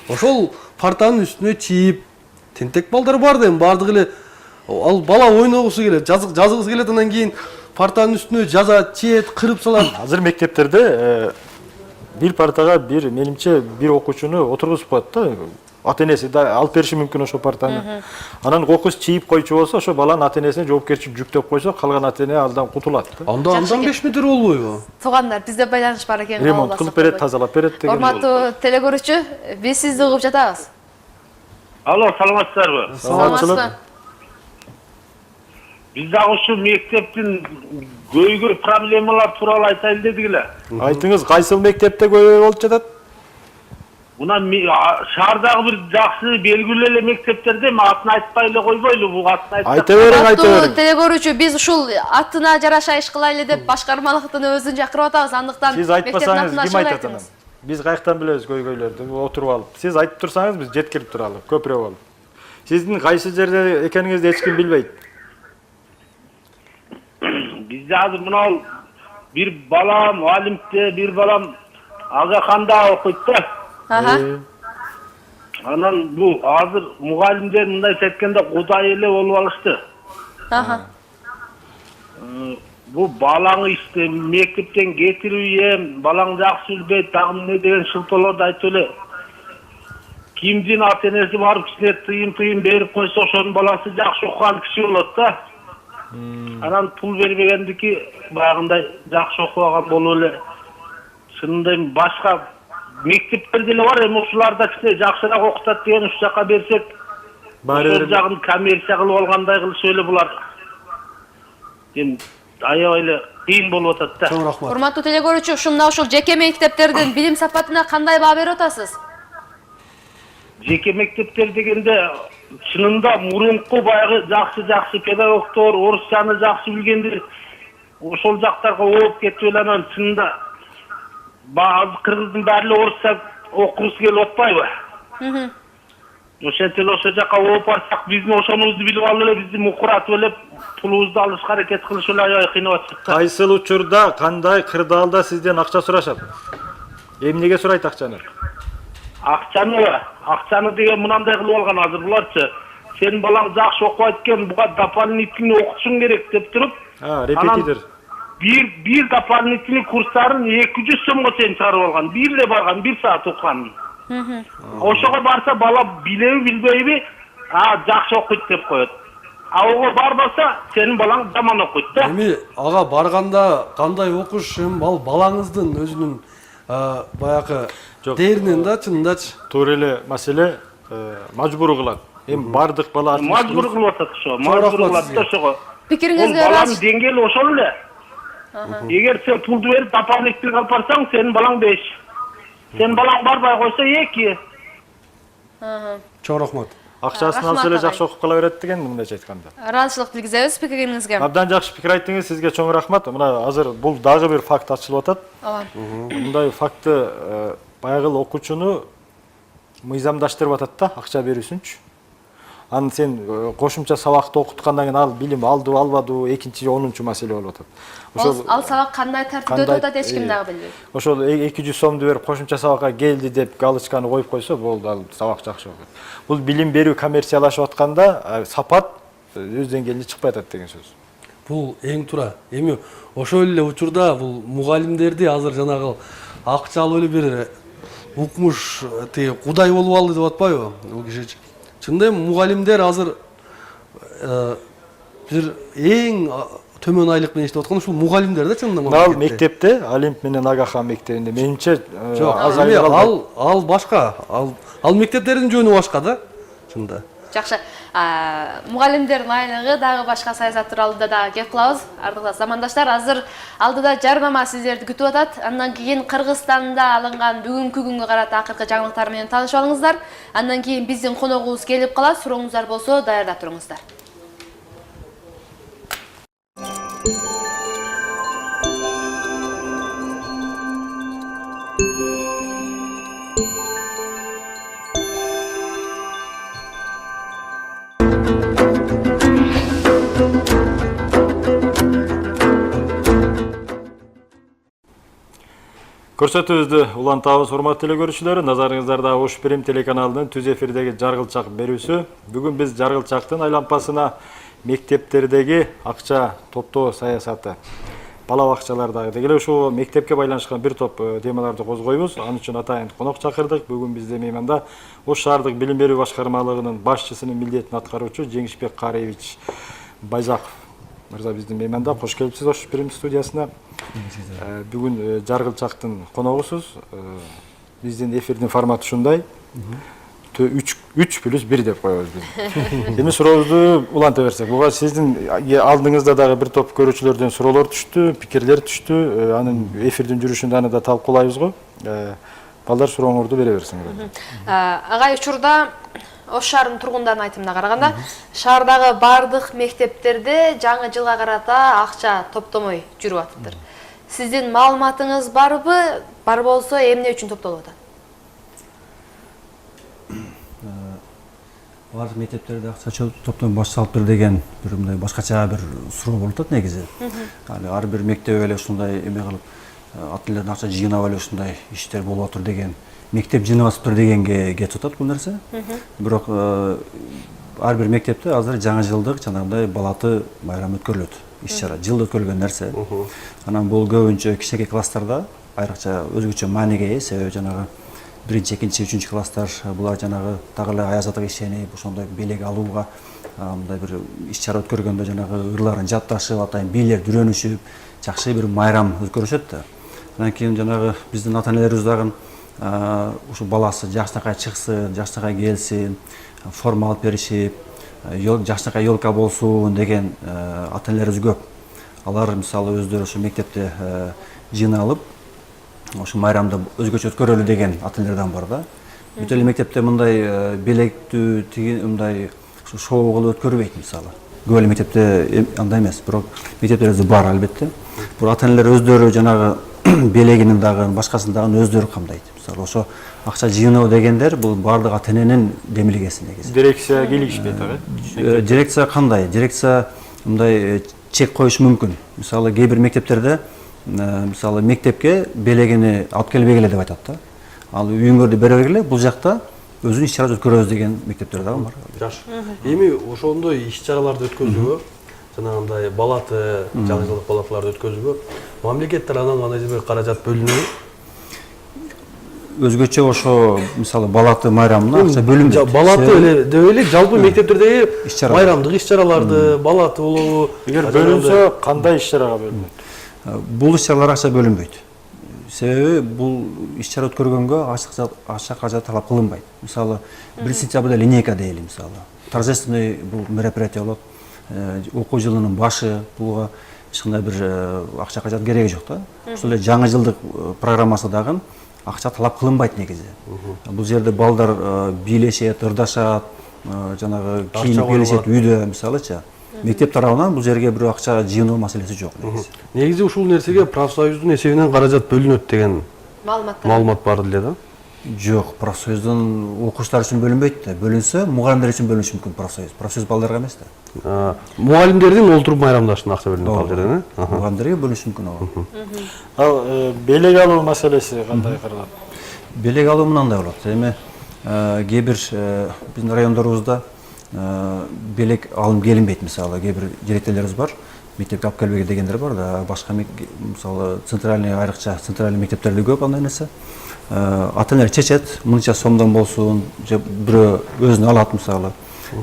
Ошол партанын үстүнө чийип, тентек балдар бар да, эми бардыгы эле ал бала ойногусу келет, жазгысы келет, андан кийин партанын үстүнө жаза чиет, кырып салат. Азыр мектептерде бир партага менимче бир окуучуну отургузуп коет да. Ата-энеси да алып бериши мүмкүн ошо партаны. Анан кокус чийип койчу болсо, ошо баланын ата-энесине жоопкерчилик жүктөп койсо, калган ата-эне алдан кутулат да. Андан 5 метр болбойбу? Туугандар, бизде байланыш бар экен. Ремонт кылып берет, тазалап берет деген. Урматтуу телекөрүүчү, биз сизди угуп жатабыз. Алло, саламатсыздарбы? Саламатчылык. Биз дагы ушу мектептин көйгөй проблемалар тууралуу айтайын дедик эле. Айтыңыз, кайсыл мектепте көйгөй болуп жатат? Мына шаардагы бир жакшы белгилүү эле мектептерде атын айтпай эле койбойлу, бул атын айтсак. Айта бериң. Телекөрүүчү, биз ушул атына жараша иш кылайлы деп башкармалыктын өзүн чакырып атабыз. Андыктан сиз айтпасаңыз ким айтат анан? Биз каяктан билебиз көйгөйлөрдү отуруп алып. Сиз айтып турсаңыз биз жеткирип туралы көпүрө болуп. Сиздин кайсы жерде экениңизди эч ким билбейт. Bizde hazır buna bir balam alimde, bir balam Agakhan'da okuydu. Aha. Anan bu hazır mugallimler bunday setkende kudayeli olup alıştı. Aha. Bu balanı işte mektepten getiriyor, balan jakşı bilbeyt, dağım ne degen şıltolarda aytı öyle. Kimdin atenesi barıp kişine tıyım berip koysa oşonun balası jakşı okuyan kişi olur da. Anan pul vermegендики баягындай жакшы окуган болуп эле шынында башка мектептер деле бар, эми ушуларда кичине жакшыраак окутат деген уш жака берсек, ошол жагын коммерция кылып алгандай кылышы эле булар. Эми аябай эле кыйын болуп атат да. Чоң рахмат. Урматтуу телекөрүүчү, ушунда ушул жеке мектептердин билим сапатына кандай баа берип атасыз? Жеке мектептер дегенде чынында мурунку баягы жакшы педагогдор, орусчаны жакшы билгендер ошол жактарга ооп кетип эле анан чынында баазы кыргыздын баары эле орусча окугусу келип атпайбы? Ошентип эле ошол жака ооп барсак, биздин ошонубузду билип алып эле бизди мукуратып эле пулубузду алышка аракет кылыш эле аябай кыйнап атышат. Кайсыл учурда кандай кырдаалда сизден акча сурашат? Эмнеге сурайт акчаны? Акчаны деген мынандай кылып алган азыр буларчы. Сенин балаң жакшы окубайт экен, буга дополнительный окутушуң керек деп туруп. Репетитор. Bir дополнительный курстарын 200 сомго чейин чыгарып алган. Бир эле барган, 1 саат окуган. Ошого барса бала билеби билбейби, жакшы окуйт деп коет. Ого барбаса, сенин балаң жаман окуйт да. Эми ага барганда кандай окуш, ал балаңыздын өзүнүн баягы дээринен да чындачы. Туура эле маселе мажбур кылат. Эми бардык бала Мажбур кылып атат ошо. Мажбур кылат да ошого. Пикириңизге баланын деңгээли ошол эле. Эгер сен пулду берип дополнительный алып барсаң, сенин балаң 5. Сенин балаң барбай койсо 2. Чоң рахмат. Акчасын алса эле жакшы окуп кала берет деген мындайча айтканда. ыраазычылык билгизебиз пикириңизге. Абдан жакшы пикир айттыңыз, сизге чоң рахмат. Мына азыр бул дагы бир факт ачылып атат. Ооба. Мындай фактты баягы окуучуну мыйзамдаштырып атат да, акча берүүсүнчү. Аны сен кошумча сабакты окуткандан кийин ал билим алдыбы, албадыбы, экинчи 10-чу маселе болуп атат. Ал сабак кандай тартипте өтүп атат, эч ким дагы билбейт. Ошол 200 сомду берип кошумча сабакка келди деп галочканы коюп койсо, болду, ал сабак жакшы окуйт. Бул билим берүү коммерциялашып атканда сапат өз деңгээлине чыкпай атат деген сөз. Бул эң туура. Эми ошол эле учурда бул мугалимдерди азыр жанагы акчалуу эле бир укмуш кудай болуп алды деп атпайбы бул кишичи. Чында мугалимдер азыр бир эң төмөн айлык менен иштеп аткан ушул мугалимдер да чында. Ал мектепте, Олимп менен Агахан мектебинде менимче ал башка. Ал мектептердин жөнү башка да чында. Жакшы. Мугалимдердин айлыгы дагы башка саясат тууралуу да кеп кылабыз. Ардыктуу замандаштар, азыр алдыда жарнама сиздерди күтүп атат. Андан кийин Кыргызстанда алынган бүгүнкү күнгө карата акыркы жаңылыктар менен таанышып алыңыздар. Андан кийин биздин коногубуз келип калат. Сурооңуздар болсо даярдап туруңуздар. Көрсөтүүбүздү улантабыз, урматтуу телекөрүүчүлөр. Назарыңыздарда Ош Прим телеканалынын түз эфирдеги жаргылчак берүүсү. Бүгүн биз жаргылчактын айлампасына мектептердеги акча топтоо саясаты, бала бакчалардагы дегеле ушул мектепке байланышкан бир топ темаларды козгойбуз. Ал үчүн атайын конок чакырдык. Бүгүн бизде мейманда Ош шаардык билим берүү башкармалыгынын башчысынын милдетин аткаруучу Жеңишбек Кариевич Байзаков мырза биздин мейманда. Кош келипсиз Ош Прим студиясына. Бүгүн жаргылчактын коногусуз. Биздин эфирдин форматы ушундай. 3+1 деп коебуз биз. Эми сурообузду уланта берсек, буга сиздин алдыңызда дагы бир топ көрүүчүлөрдөн суроолор түштү, пикирлер түштү. Анын эфирдин жүрүшүндө аны да талкуулайбыз го. Балдар сурооңорду бере берсиңер. Агай, учурда Ош шаарынын тургундарынын айтымына караганда, шаардагы бардык мектептерде жаңы жылга карата акча топтомой жүрүп атыптыр. Сиздин маалыматыңыз барбы? Бар болсо эмне үчүн топтолуп атат? Бардык мектептерде акча топтон баш салып бер деген бир мындай башкача бир суроо болуп атат негизи. Аны ар бир мектеп эле ушундай эме кылып ата энелерден акча жыйнап эле ушундай иштер болуп атыр деген, мектеп жыйнап атыптыр дегенге кетип атат бул нерсе. Бирок ар бир мектепте азыр жаңы жылдык жанагындай балаты байрам өткөрүлөт. Иш-чара жылда өткөрүлгөн нерсе. Анан бул көбүнчө кичинекей класстарда айрыкча өзгөчө мааниге ээ, себеби жанагы 1-чи, 2-чи, 3-чү класстар булар жанагы дагы эле аяз атага ишенип, ошондой белек алууга мындай бир иш-чара өткөргөндө жанагы ырларын жатташып, атайын бийлер дүрөнүшүп, жакшы бир майрам өткөрүшөт да. Анан кийин жанагы биздин ата энелерибиз дагы ушу баласы жакшынакай чыксын, жакшынакай келсин, форма алып беришип, жакшынакай ёлка болсун деген ата энелерибиз көп. Алар мисалы өздөрү ушу мектепте жыйналып, ошо майрамды өзгөчө өткөрөлү деген ата энелерден бар да. Бүт эле мектепте мындай белектүү, мындай шоу кылып өткөрбөйт мисалы. Көп эле мектепте андай эмес, бирок мектептерибизде бар албетте. Бул ата энелер өздөрү жанагы белегинин дагы, башкасын дагы өздөрү камдайт. Мисалы ошо акча жыйноо дегендер бул бардык ата эненин демилгеси негизи. Дирекция келишпейт ага. Дирекция кандай? Дирекция мындай чек коюшу мүмкүн. Мисалы кээ бир мектептерде мисалы мектепке белегини алып келбегиле деп айтат да. Ал үйүңөрдү бере бергиле, бул жакта өзүнүн иш-чара өткөрөбүз деген мектептер дагы бар. Жаш. Эми ошондой иш-чараларды өткөзүүгө, жанагындай балаты, жаңы жылдык балаталарды өткөзүүгө мамлекет тарабынан кандайдыр бир каражат бөлүнөбү? Өзгөчө ошо мисалы балаты майрамына акча бөлүнбөйт. Балаты эле деп элек, жалпы мектептердеги майрамдык иш-чараларды, балаты болобу? Эгер бөлүнсө, кандай иш-чарага бөлүнөт? Бул иш-чаралар акча бөлүнбөйт. Себеби бул иш-чара өткөргөнгө акча каражат талап кылынбайт. Мисалы 1 сентябрда линейка дейли мисалы. Торжественный бул мероприятие болот. Окуу жылынын башы, буга эч кандай бир акча каражат кереги жок да. Ошол эле жаңы жылдык программасы дагы акча талап кылынбайт негизи. Бул жерде балдар бийлешет, ырдашат, жанагы кийинип келишет үйдө мисалычы. Мектеп тарабынан бул жерге бир акча жыйноо маселеси жок негизи. Негизи ушул нерсеге профсоюздун эсебинен каражат бөлүнөт деген маалымат бар эле да. Жок, профсоюздун окуучулар үчүн бөлүнбөйт да. Бөлүнсө, мугалимдер үчүн бөлүнүшү мүмкүн профсоюз. Профсоюз балдарга эмес да. Мугалимдердин олтуруп майрамдашына акча бөлүнөт ал жерден, э? Мугалимдерге бөлүнүшү мүмкүн ага. Ал белек алуу маселеси кандай каралат? Белек алуу мындай болот. Эми кээ бир биздин райондорубузда белек алым келинбейт мисалы. Кээ бир директорлорубуз бар, мектепке алып келбеги дегендер бар да. Башка мисалы центральный айрыкча центральный мектептерде көп андай нерсе. Ата энелер чечет, мынча сомдон болсун, же бирөө өзүнө алат мисалы.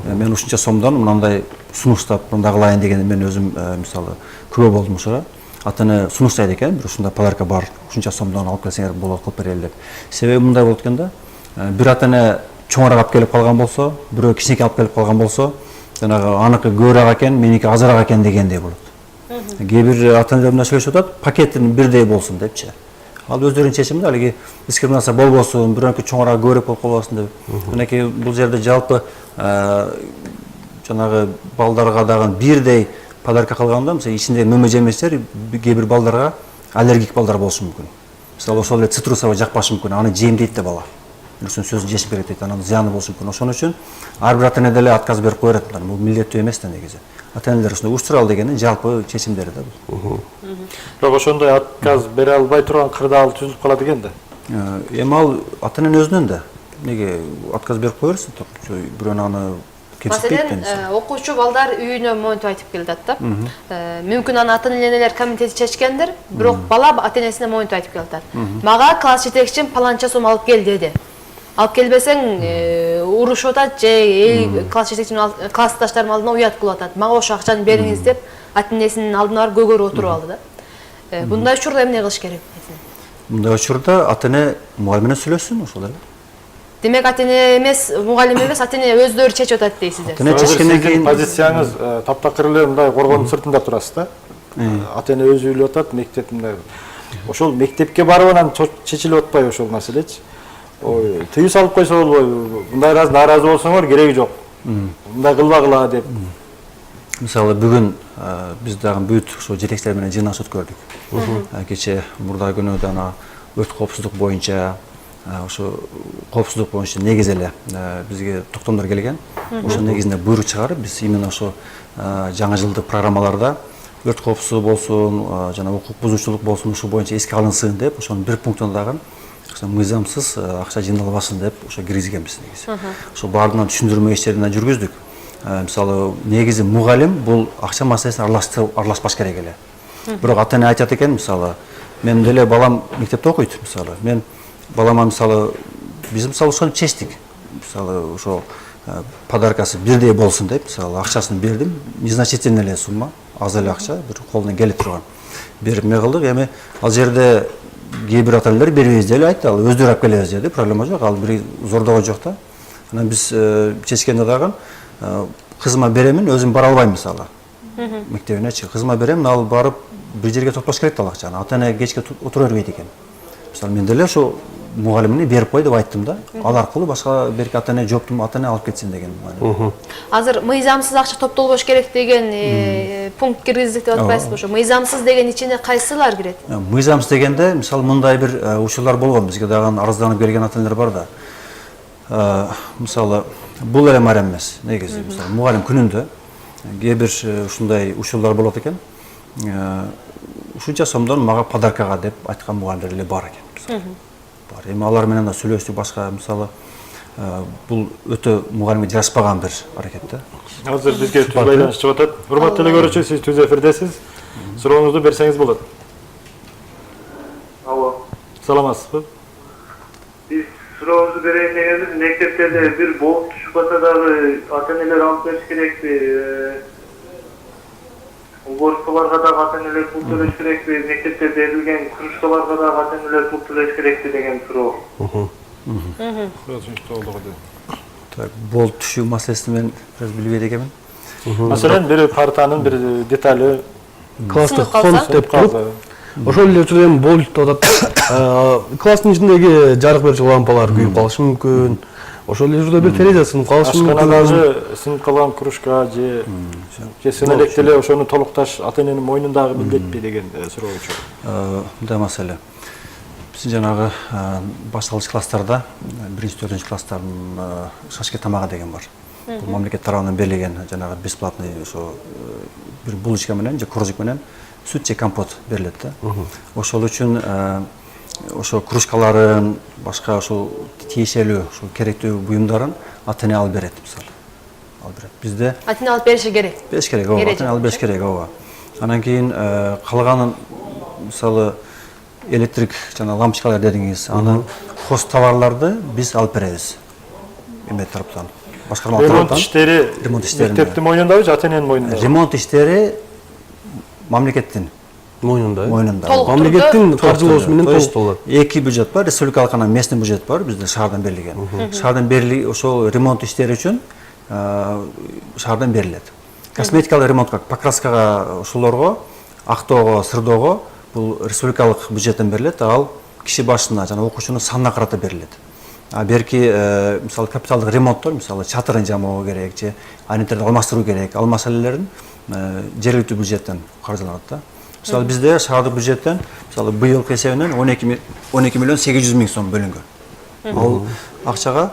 Мен ушунча сомдон мындай сунуштап мындай кылайын деген мен өзүм мисалы күбө болдум ошого. Ата эне сунуштайт экен, бир ушундай подарка бар, ушунча сомдон алып келсеңер болот, кылып берели деп. Себеби мындай болот экен да. Бир ата эне чоңураак алып келип калган болсо, бирөө кичинекей алып келип калган болсо, жанагы аныкы көбүрөөк экен, меники азыраак экен дегендей болот. Кээ бир ата энелер менен сүйлөшүп атат, пакетин бирдей болсун депчи. Ал өздөрүнүн чечими да, алиги дискриминация болбосун, бирөөнүкү чоңураак көбүрөөк болуп калбасын деп. Мынакей бул жерде жалпы жанагы балдарга дагы бирдей подарка кылганда, мисалы ичинде мөмө жемештер кээ бир балдарга аллергик балдар болушу мүмкүн. Мисалы ошол эле цитрусовый жакпашы мүмкүн, аны жейм дейт да бала. Үчүн сөзүн жешим керек дейт, анан зыяны болушу мүмкүн. Ошон үчүн ар бир ата эне деле отказ берип кое берет. Бул милдеттүү эмес да негизи. Ата энелер ушундай уштура ал дегени жалпы чечимдери да бул. Бирок ошондой отказ бере албай турган кырдаал түзүлүп калат экен да. Эми ал ата эненин өзүнөн да. Неге отказ берип кое берсин? Бирөөнү аны Маселен, окуучу балдар үйүнө монтип айтып келет да. Мүмкүн аны ата энелер комитети чечкендир, бирок бала ата энесине монтип айтып келет. Мага класс жетекчим паланча сом алып кел деди. Алып келбесең урушуп атат же класс жетекчимин классташтарымдын алдына уят кылып атат. Мага ошо акчаны бериңиз деп ата энесинин алдына барып көгөрүп отуруп алды да. Мындай учурда эмне кылыш керек? Мындай учурда ата эне мугалим менен сүйлөшсүн ошол эле. Демек ата эне эмес, мугалим эмес, ата эне өздөрү чечип атат дейсиздер. Ата эне чечкенден кийин позицияңыз таптакыр эле мындай коргоонун сыртында турасыз да. Ата эне өзү үйлөп атат, мектеп мындай. Ошол мектепке барып анан чечилип атпайбы ошол маселечи? Тыюу салып койсо болбойбу? Мындай нааразы болсоңор кереги жок. Мындай кылбагыла деп. Мисалы бүгүн биз дагы бүт ошо жетекчилер менен жыйналыш өткөрдүк. Кече мурда күнү ана өрт коопсуздук боюнча ошо коопсуздук боюнча негиз эле бизге токтомдор келген. Ошо негизинде буйрук чыгарып биз именно ошо жаңы жылдык программаларда өрт коопсуздугу болсун, жана укук бузуучулук болсун, ушул боюнча эске алынсын деп ошонун бир пунктуна дагы мыйзамсыз акча жыйналбасын деп ошо киргизгенбиз негизи. Ошо баардыгына түшүндүрмө иштерин жүргүздүк. Мисалы негизи мугалим бул акча маселесине аралашпаш керек эле. Бирок ата-эне айтат экен, мисалы мен деле балам мектепте окуйт, мисалы мен балама мисалы биз мисалы ошону чечтик. Мисалы ошо подаркасы бирдей болсун деп, мисалы акчасын бердим, незначительный эле сумма, аз эле акча, бир колуна келе турган. Берип эме кылдык, эми ал жерде кээ бир ата-энелер бербейбиз деп айтты, ал өздөрү алып келебиз деди, проблема жок, ал бир зордогон жок да. Анан биз чечкенде дагы кызыма беремин, өзүм бара албайм мисалы. Мектебинечи кызыма беремин, ал барып бир жерге топтош керек да акчаны. Ата-эне кечке отура бербейт экен. Мисалы мен деле ошо мугалимине берип кой деп айттым да. Ал аркылуу башка берки ата-эне жоктум, ата-эне алып кетсин деген. Азыр мыйзамсыз акча топтолбош керек деген пункт киргиздик деп атпайсызбы? Ошо мыйзамсыз деген ичине кайсылар кирет? Мыйзамсыз дегенде мисалы мындай бир учурлар болгон, бизге дагы арызданып келген ата-энелер бар да. Мисалы бул эле мар эмес, негизи мисалы мугалим күнүндө кээ бир ушундай учурлар болот экен. Ушунча сомдон мага подаркага деп айткан мугалимдер эле бар экен. Бар. Эми алар менен да сүйлөштүк, башка мисалы бул өтө мугалимге жарашпаган бир аракет да. Азыр бизге түз байланыш чыгып атат. Урматтуу телекөрүүчү, сиз түз эфирдесиз. Сурооңузду берсеңиз болот. Алло. Саламатсызбы? Биз сурооңузду берейин дегенбиз, мектептерде бир болуп түшүп калса дагы ата-энелер алып бериш керекпи? Уборкаларга дагы ата-энелер пул төлөш керекпи? Мектепте берилген кружкаларга дагы ата-энелер пул төлөш керекпи деген суроо. Так, болуп түшүү маселесин мен бир билбейт экенмин. Маселен, бир партанын бир детали класстык фонд деп туруп, ошол эле учурда эми болуп деп атат. Класстын ичиндеги жарык берүүчү лампалар күйүп калышы мүмкүн. Ошол эле учурда бир терезе сынып калышы мүмкүн. Ашканадагы сынып калган кружка же сына элек деле ошону толукташ ата-эненин мойнундагы милдетпи деген суроо. Мындай маселе. Биздин жанагы башталгыч класстарда 1-4 класстардын шашке тамагы деген бар. Бул мамлекет тарабынан берилген жанагы бесплатный ошо бир булочка менен же кружок менен сүт же компот берилет да. Ошол үчүн ошо кружкаларын, башка ошол тиешелүү, ошо керектүү буюмдарын ата-эне алып берет мисалы. Алып берет. Бизде ата-эне алып бериши керек. Бериш керек, ооба. Ата-эне алып бериш керек, ооба. Анан кийин калганын мисалы электрик жана лампочкалар дедиңиз, анан хоз товарларды биз алып беребиз. Эме тараптан. Башкарма тараптан. Ремонт иштери мектептин мойнундабы же ата-эненин мойнундабы? Ремонт иштери мамлекеттин Мойнунда. Мамлекеттин каржылоосу менен толукталат. Эки бюджет бар, республикалык анан местный бюджет бар, бизде шаардан берилген. Шаардан берилген ошол ремонт иштери үчүн шаардан берилет. Косметикалык ремонтка, покраскага ошолорго, актоого, сырдоого бул республикалык бюджеттен берилет, ал киши башына жана окуучунун санына карата берилет. А берки мисалы капиталдык ремонттор, мисалы чатырын жамоо керек же айнектерди алмаштыруу керек, ал маселелерин жергиликтүү бюджеттен каржыланат да. Мисалы бизде шаардык бюджеттен мисалы быйылкы эсебинен 12 миллион 800 миң сом бөлүнгөн. Ал акчага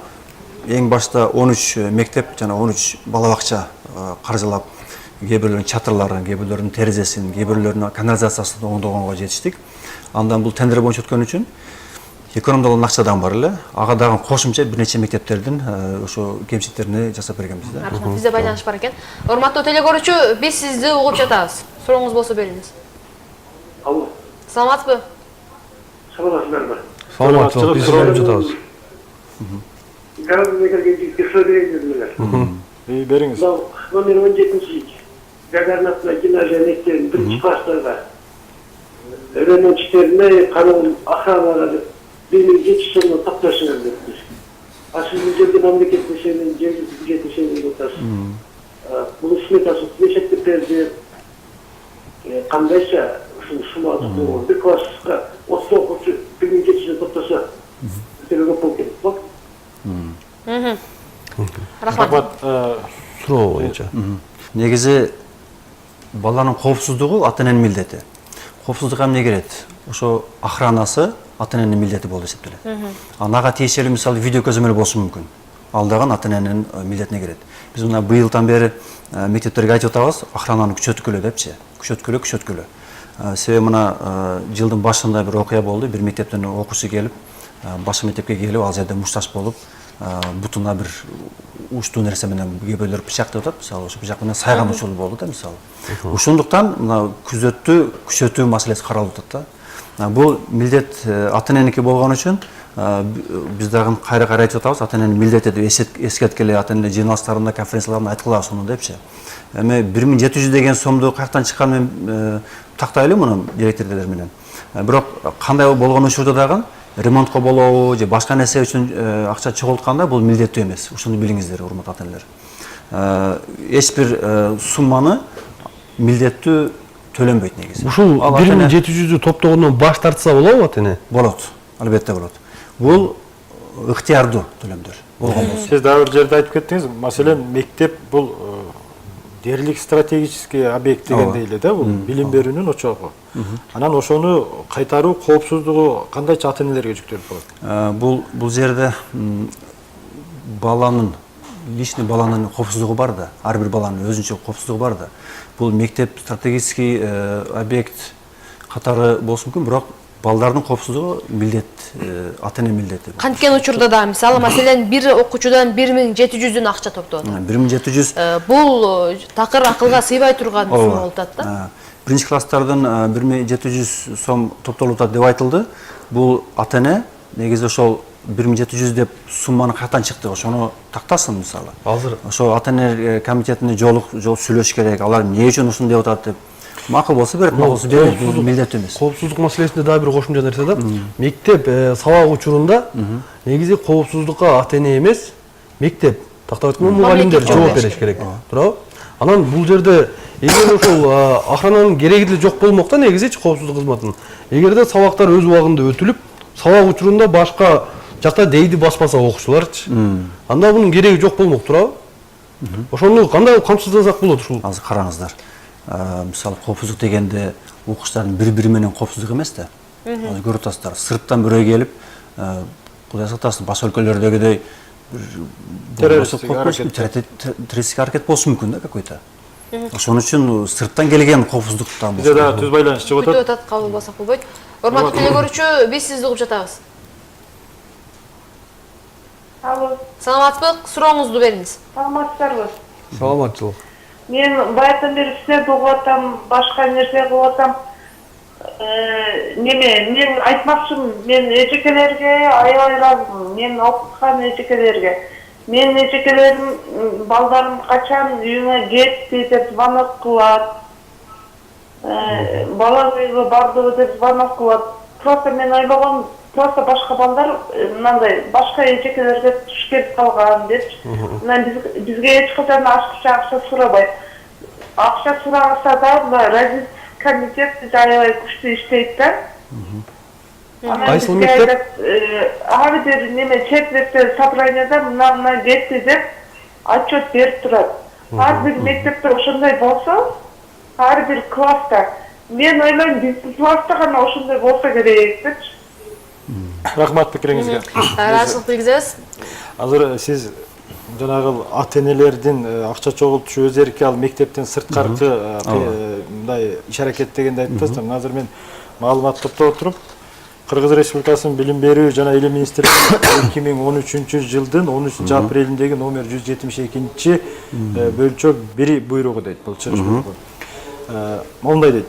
эң башта 13 мектеп жана 13 бала бакча каржылап, кээ бирлеринин чатырларын, кээ бирлеринин терезесин, кээ бирлеринин канализациясын оңдогонго жетиштик. Андан бул тендер боюнча өткөн үчүн экономдолгон акчадан бар эле. Ага дагы кошумча бир нече мектептердин ошо кемчиликтерин жасап бергенбиз да. Рахмат, бизде байланыш бар экен. Урматтуу телекөрүүчү, биз сизди угуп жатабыз. Сурооңуз болсо бериңиз. Алло. Саламатсызбы? Саламатсыздарбы? Саламатчылык, биз угуп жатабыз. Бериңиз. Номер 17 Гагаринатна гимназия мектебинин 1-класстарга ремонт иштерине канун охранага биринчи сомдон токтошуңар деппиз. А сиздин жерде мамлекеттин ишенин, жергиликтүү бюджеттин ишенин деп атасыз. Бул сметасы нече берди? Кандайча ушул сумманы болгон 1 класска 30 окуучу биринчи сомдон токтоса төлөгө болот. Рахмат. Суроо боюнча. Негизи баланын коопсуздугу ата-эненин милдети. Коопсуздук эмне керет? Ошо охранасы ата-эненин милдети болуп эсептелет. Ага тиешелүү мисалы видео көзөмөл болушу мүмкүн. Ал дагы ата-эненин милдетине кирет. Биз мына быйылдан бери мектептерге айтып атабыз, охрананы күчөткүлө депчи. Күчөткүлө. Себеби мына жылдын башында бир окуя болду. Бир мектептен окуучу келип, башкы мектепке келип, ал жерде мушташ болуп, бутуна бир учтуу нерсе менен кээ бирлер пычак деп атат, мисалы, ошо пычак менен сайган учуру болду да, мисалы. Ошондуктан мына күчөтүү маселеси каралып атат да. Бул милдет ата-эненики болгон үчүн биз дагы кайра айтып атабыз, ата-эненин милдети деп эскерткеле, ата-эне жыйналыштарында, конференцияларда айткыла ошону депчи. Эми 1700 деген сомду каяктан чыкканын мен тактайлы муну директордер менен. Бирок кандай болгон учурда дагы ремонтко болобу же башка нерсе үчүн акча чогултканда бул милдеттүү эмес. Ушуну билиңиздер, урматтуу ата-энелер. Эч бир сумманы милдеттүү төлөнбөйт негизи. Ушул 1700'ü топтогондон баш тартса болобу ата-эне? Болот, албетте болот. Бул ыктыярдуу төлөмдөр болгон болсо. Сиз дагы бир жерде айтып кеттиңиз, маселен, мектеп бул дерлик стратегический объект дегендей эле да, бул билим берүүнүн очогу. Анан ошону кайтаруу коопсуздугу кандайча ата-энелерге жүктөлүп калат? Бул жерде личный баланын коопсуздугу бар да, ар бир баланын өзүнчө коопсуздугу бар да. Бул мектеп стратегический объект катары болушу мүмкүн, бирок балдардын коопсуздугу милдет, ата-эне милдети. Канткен учурда да мисалы маселен бир окуучудан 1700'дөн акча топтоп атат. 1700 Бул такыр акылга сыйбай турган сум болуп атат да. Биринчи класстардын 1700 сом топтолуп атат деп айтылды. Бул ата-эне негизи ошол 1700 деп сумманы каяктан чыкты, ошону тактасын мисалы. Азыр Ошо ата-эне комитетине жолук сүйлөш керек. Алар эмне үчүн ушуну деп атат деп. Макул болсо берет, макулсу берет, бул милдеттүү эмес. коопсуздук маселесинде дагы бир кошумча нерсе да. Мектеп сабак учурунда негизи коопсуздукка ата-эне эмес, мектеп тактап айтканда мугалимдер жооп бериш керек. Туурабы? Анан бул жерде эгер ошол охрананын кереги деле жок болмок да негизичи коопсуздук кызматынын. Эгерде сабактар өз убагында өтүлүп, сабак учурунда башка жакта дейди баспаса окуучуларчы. Анда бунун кереги жок болмок, туурабы? Ошону кандай камсыздасак болот ушул? Азыр караңыздар. Мисалы коопсуздук дегенде окуучулардын бири-бири менен коопсуздук эмес да. Азыр көрүп атасыздар, сырттан бирөө келип, Кудай сактасын, башка өлкөлөрдөгүдөй террористтик аракет болушу мүмкүн да какой-то. Ошон үчүн сырттан келген коопсуздуктан Бизде да түз байланыш чыгып Күтүп атат. атат, кабыл болсак болбойт. Урматтуу телекөрүүчү, биз сизди угуп жатабыз. Алло, Саламатсызбы? Сурооңузду бериңиз. саламатсыздарбы? Саламатчылык. Мен баягыдан бери силерди угуп атам, башка нерсе кылып атам. Мен айтмакчымын, мен эжекелерге аябай ыраазымын. Мен окуткан эжекелерге. Мен эжекелерим, балдарым качан үйүңө кетти деп звонок кылат. Бала үйгө барды деп звонок кылат. Просто мен ойлогом, просто башка балдар мындай башка эжекелерге туш келип калган депчи. Анан бизге эч качан акча сурабайт. Акча сураса да разис комитет аябай күчтүү иштейт да. Кайсы мектеп? Ар бир неме четвертте собранияда мына кетти деп отчет берип турат. Ар бир мектепте ошондой болсо, ар бир класста. Мен ойлойм, биздин класста гана ошондой болсо керек депчи. Рахмат пикириңизге. Ыраазычылык билдиребиз. Азыр сиз жанагы ата-энелердин акча чогултушу өз эрки ал мектептен сырткаркы мындай иш аракет дегенди айтып атасыздар. Азыр мен маалымат топтоп отуруп, Кыргыз Республикасынын билим берүү жана илим министрлиги 2013 жылдын 13 апрелиндеги номер 172 бөлчөк 1 буйругу дейт. Бул чыгыш буйругу. Мондай дейт.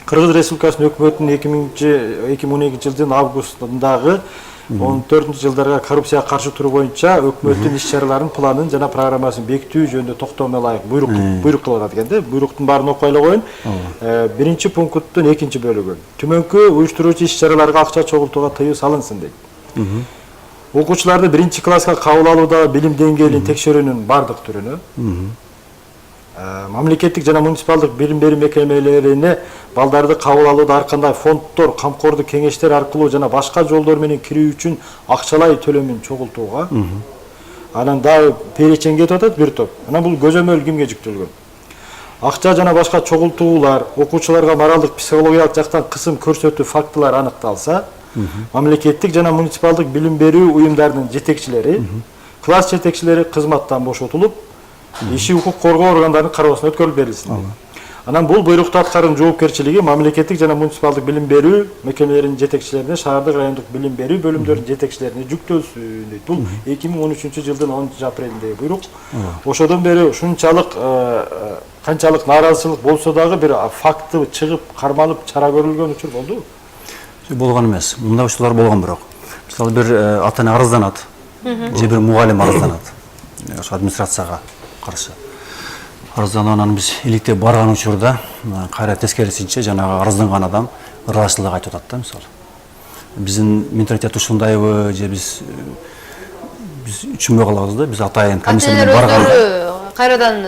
Кыргыз Республикасынын өкмөтүнүн 2012 жылдын августундагы 14 жылдарга коррупцияга каршы туруу боюнча өкмөттүн иш-чараларын планын жана программасын бекитүү жөнүндө токтомго ылайык буйрук кылып атат экен да. Буйруктун баарын окуп эле коеюн. Биринчи пункттун 2 бөлүгү. Түмөнкү уюштуруучу иш-чараларга акча чогултууга тыюу салынсын дейт. Окуучуларды 1-класска кабыл алууда билим деңгээлин текшерүүнүн бардык түрүнө, мамлекеттик жана муниципалдык билим берүү мекемелерине балдарды кабыл алууда ар кандай фонддор, камкордук кеңештер аркылуу жана башка жолдор менен кирүү үчүн акчалай төлөмүн чогултууга. Анан дагы перечень кетип атат бир топ. Анан бул көзөмөл кимге жүктөлгөн? акча жана башка чогултуулар, окуучуларга моралдык психологиялык жактан кысым көрсөтүү фактылар аныкталса, мамлекеттик жана муниципалдык билим берүү уюмдарынын жетекчилери, класс жетекчилери кызматтан бошотулуп, иши укук коргоо органдарынын кароосуна өткөрүлүп берилсин. Анан бул буйрукту аткаруу жоопкерчилиги мамлекеттик жана муниципалдык билим берүү мекемелеринин жетекчилерине, шаардык райондук билим берүү бөлүмдөрүнүн жетекчилерине жүктөлсүн дейт. Бул 2013-жылдын 10 апрелиндеги буйрук. Ошодон бери ушунчалык канчалык нааразычылык болсо дагы бир факты чыгып, кармалып, чара көрүлгөн учур болду. Болгон эмес. Мындай учурлар болгон бирок. Мисалы бир ата-эне арызданат, же бир мугалим арызданат. Ошо администрацияга каршы. Арызданганан биз иликтеп барган учурда кайра тескерисинче жанагы арызданган адам ыраазычылык айтып атат да, мисалы. Биздин менталитет ушундайбы, же биз түшүнбөй калабыз да, биз атайын комиссия менен барганда кайрадан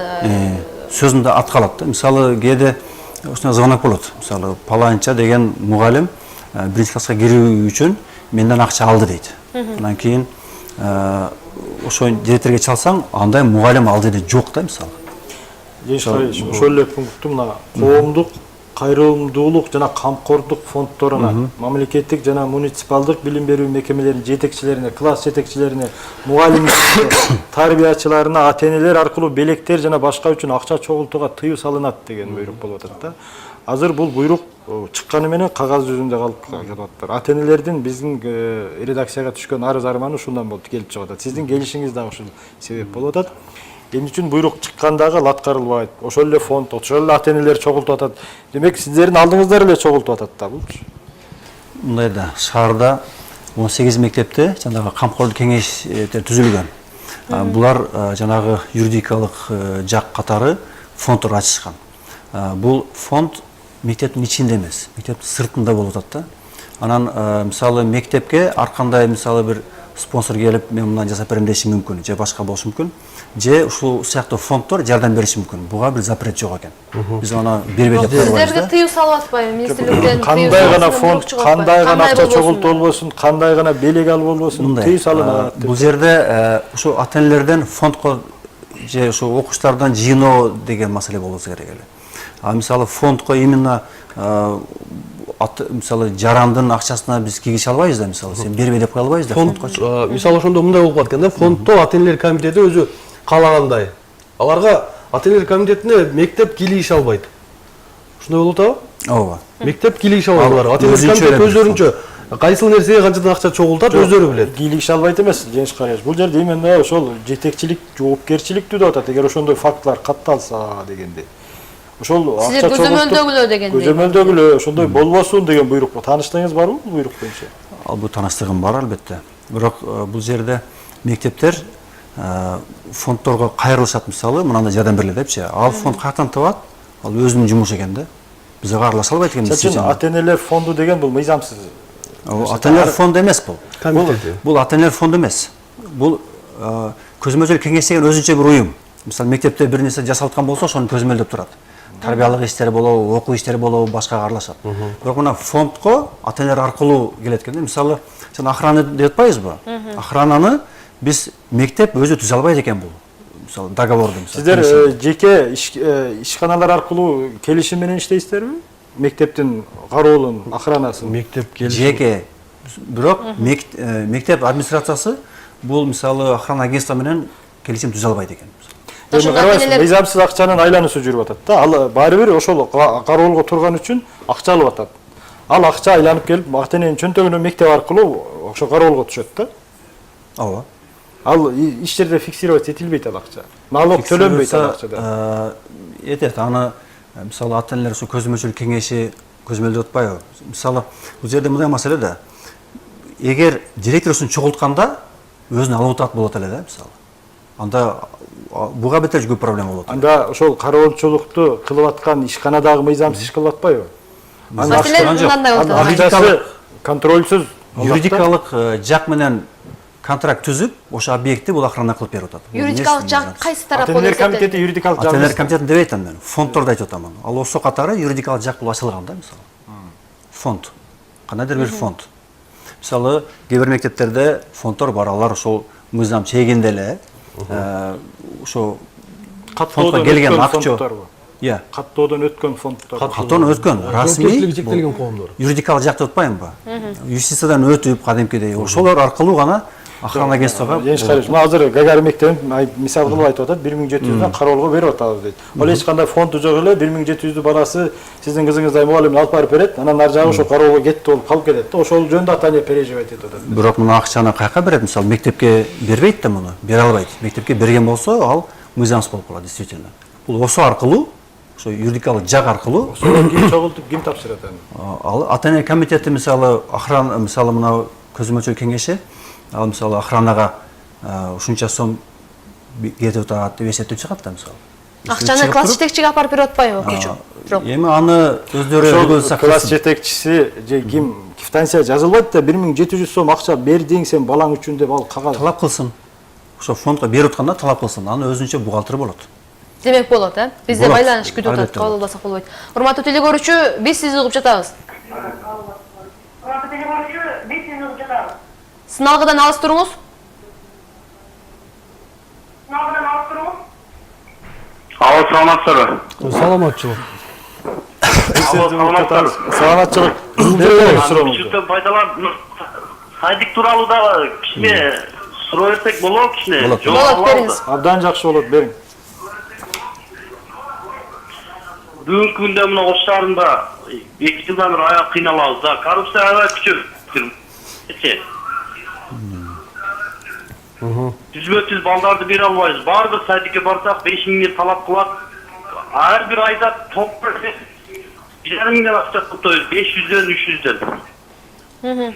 сөзүндө ат калат да. Мисалы кээде ушундай звонок болот. Мисалы паланча деген мугалим биринчи класска кирүү үчүн менден акча алды дейт. Андан кийин ошо директорго чалсаң, андай мугалим алды дейт жок да, мисалы. Ошол эле пунктту мына коомдук кайрымдуулук жана камкордук фонддоруна, мамлекеттик жана муниципалдык билим берүү мекемелеринин жетекчилерине, класс жетекчилерине, мугалимдерге, тарбиячыларына, ата-энелер аркылуу белектер жана башка үчүн акча чогултууга тыюу салынат деген буйрук болуп атат да. Азыр бул буйрук чыкканы менен кагаз жүзүндө калып жатат. Ата-энелердин биздин редакцияга түшкөн арыз арманы ушундан болуп келип чыгып атат. Сиздин келишиңиз дагы ушул себеп болуп атат. Эмне үчүн буйрук чыккандагы аткарылбайт. Ошол эле фонд, ошол эле ата-энелер чогултуп атат. Демек сиздердин алдыңыздар эле чогултуп атат да булчу. Мындай да, шаарда 18 мектепте жанагы камкордук кеңештер түзүлгөн. Булар жанагы юридикалык жак катары фонддор ачышкан. Бул фонд мектептин ичинде эмес, мектептин сыртында болуп атат да. Анан мисалы мектепке ар кандай мисалы бир спонсор келип, мен мындан жасап берем деши мүмкүн, же башка болушу мүмкүн, же ушул сыяктуу фонддор жардам бериши мүмкүн. Буга бир запрет жок экен. Биз аны бербей деп коебуз. Сиздерге тыюу салып атпайбы? Министрликтен кандай гана фонд, кандай гана акча чогултуу болбосун, кандай гана белек алып болбосун, тыюу салынат. Бул жерде ушу ата-энелерден фондко же ушу окуучулардан жыйноо деген маселе болбосо керек эле. Мисалы фондко именно мисалы жарандын акчасына биз кийгише албайбыз да, мисалы сен бербей деп кое албайбыз да фондко. Мисалы ошондо мындай болуп калат экен да, фонддо ата-энелер комитети өзү каалагандай. Аларга ата-энелер комитетине мектеп кийлигише албайт. Ушундай болуп атабы? Ооба. Мектеп кийлигише албайт алар. Ата-энелер комитети өзлөрүнчө кайсыл нерсеге канчадан акча чогултат өздөрү билет. Кийлигише албайт эмес, Жеңиш Караевич. Бул жерде именно ошол жетекчилик жоопкерчиликтүү деп атат. Эгер ошондой фактылар катталса дегенде. Ошол акча көзөмөлдөгүлө дегендей. Көзөмөлдөгүлө ошондой болбосун деген буйрук. Тааныштыгыңыз барбы бул буйрук боюнча? Бул тааныштыгым бар албетте. Бирок бул жерде мектептер фонддорго кайрылышат, мисалы мынандай жардам берилет депчи. Ал фонд каяктан табат? Ал өзүнүн жумушу экен да. Бизге аралаша албайт экен. Ата-энелер фонду деген бул мыйзамсыз. Ата-энелер фонду эмес бул. Бул ата-энелер фонду эмес. Бул көзөмөлчүлүк кеңеш деген өзүнчө бир уюм. Мисалы мектепте бир нерсе жасалыпкан болсо, ошону көзөмөлдөп турат. Тарбиялык иштер болобу, окуу иштери болобу, башкага аралашат. Бирок мына фондко ата-энелер аркылуу келет экен. Мисалы, сен охрана деп атпайбызбы? Охрананы биз мектеп өзү түзө албайт экен бул. Мисалы, договорду мисалы. Сиздер жеке ишканалар аркылуу келишим менен иштейсиздерби? Мектептин кароолун, охранасын. Мектеп келишим. Жеке. Бирок мектеп администрациясы бул мисалы охрана агентство менен келишим түзө албайт экен. Мыйзамсыз акчанын айлануусу жүрүп атат да. Ал баары бир ошол кароолго турган үчүн акча алып атат. Ал акча айланып келип, ата-эненин чөнтөгүнө мектеп аркылуу ошо кароолго түшөт да. Ооба. Ал иштерде фиксировать этилбейт ал акча. Налог төлөнбөйт ал акчада. Этет аны мисалы ата-энелер ушу көзөмөлчүлүк кеңеши көзөмөлдөп атпайбы? Мисалы бул жерде мындай маселе да. Эгер директорсун чогултканда өзүн алып атат болот эле да, мисалы. Анда буга бетер көп проблема болот. Анда ошол кароолчулукту кылып аткан ишканадагы мыйзамсыз иш кылып атпайбы? Акчасы контрольсүз юридикалык жак менен контракт түзүп, ошо объектти бул охрана кылып берип атат. Юридикалык жак кайсы тарап болот? Ата-энелер комитети юридикалык жак. Ата-энелер комитетин деп айтам мен. Фонддорду айтып атам. Ал ошо катары юридикалык жак бул ачылган да, мисалы. Фонд. Кандайдыр бир фонд. Мисалы, кээ бир мектептерде фонддор бар, алар ошол мыйзам чегинде эле ошо фондко келген акча Иә. Каттоодон өткөн фонддор. Каттоодон өткөн расмий жоопкерчилиги чектелген коомдор. юридикалык жакты өтпайм ба? Юстициядан өтүп кадимкидей ошолор аркылуу гана охрана агентствого. Мына азыр Гагарин мектебин мисал кылып айтып атат, 1700дөн кароолго берип атабыз дейт. Ал эч кандай фонду жок эле 1700дү баласы сиздин кызыңыздай мугалимдин алып барып берет, анан ар жагы ошо кароолго кетти болуп калып кетет да. Ошол жөнүндө ата-эне переживать этип атат. Бирок мына акчаны каяка берет? Мисалы мектепке бербейт да муну, бере албайт. Мектепке берген болсо, ал мыйзамсыз болуп калат действительно. Бул ошо аркылуу, ошо юридикалык жак аркылуу Ошол ким чогултуп ким тапшырат аны? ал ата-эне комитети мисалы охрана мисалы мына көзөмөлчү кеңеши ал мисалы охранага ушунча сом кетип атат деп эсептеп чыгат да мисалы. Акчаны класс жетекчиге апарып берип атпайбы окуучу? Жок. Эми аны өздөрү Ошол класс жетекчиси же ким квитанция жазылбайт да 1700 сом акча бердиң сен балаң үчүн деп ал кагаз талап кылсын. Ошо фондко берип атканда талап кылсын. Аны өзүнчө бухгалтер болот. Демек болот, Бизде Болот. байланыш күтүп атат, Албетте кабыл албасак болбойт. Урматтуу телекөрүүчү, биз сизди угуп жатабыз. Сыналгыдан алыс туруңуз. Алло, саламатсыздарбы? Саламатчылык. саламатчылык. Мүмкүнчүлүктөн пайдаланып сайдик тууралуу дагы кичине суроо берсек болобу кичине? Болот. Болот, бериңиз. Абдан жакшы болот, бериң. Бүгүнкү күндө мына Ош шаарында 2 жылдан бери аяк кыйналабыз да. Коррупция аябай күчөп. Түзмө-түз балдарды бере албайбыз. Бардык сайтке барсак 5000 талап кылат. Ар бир айда топ 1,5 миңден акча топтойбуз, 500дөн 300дөн.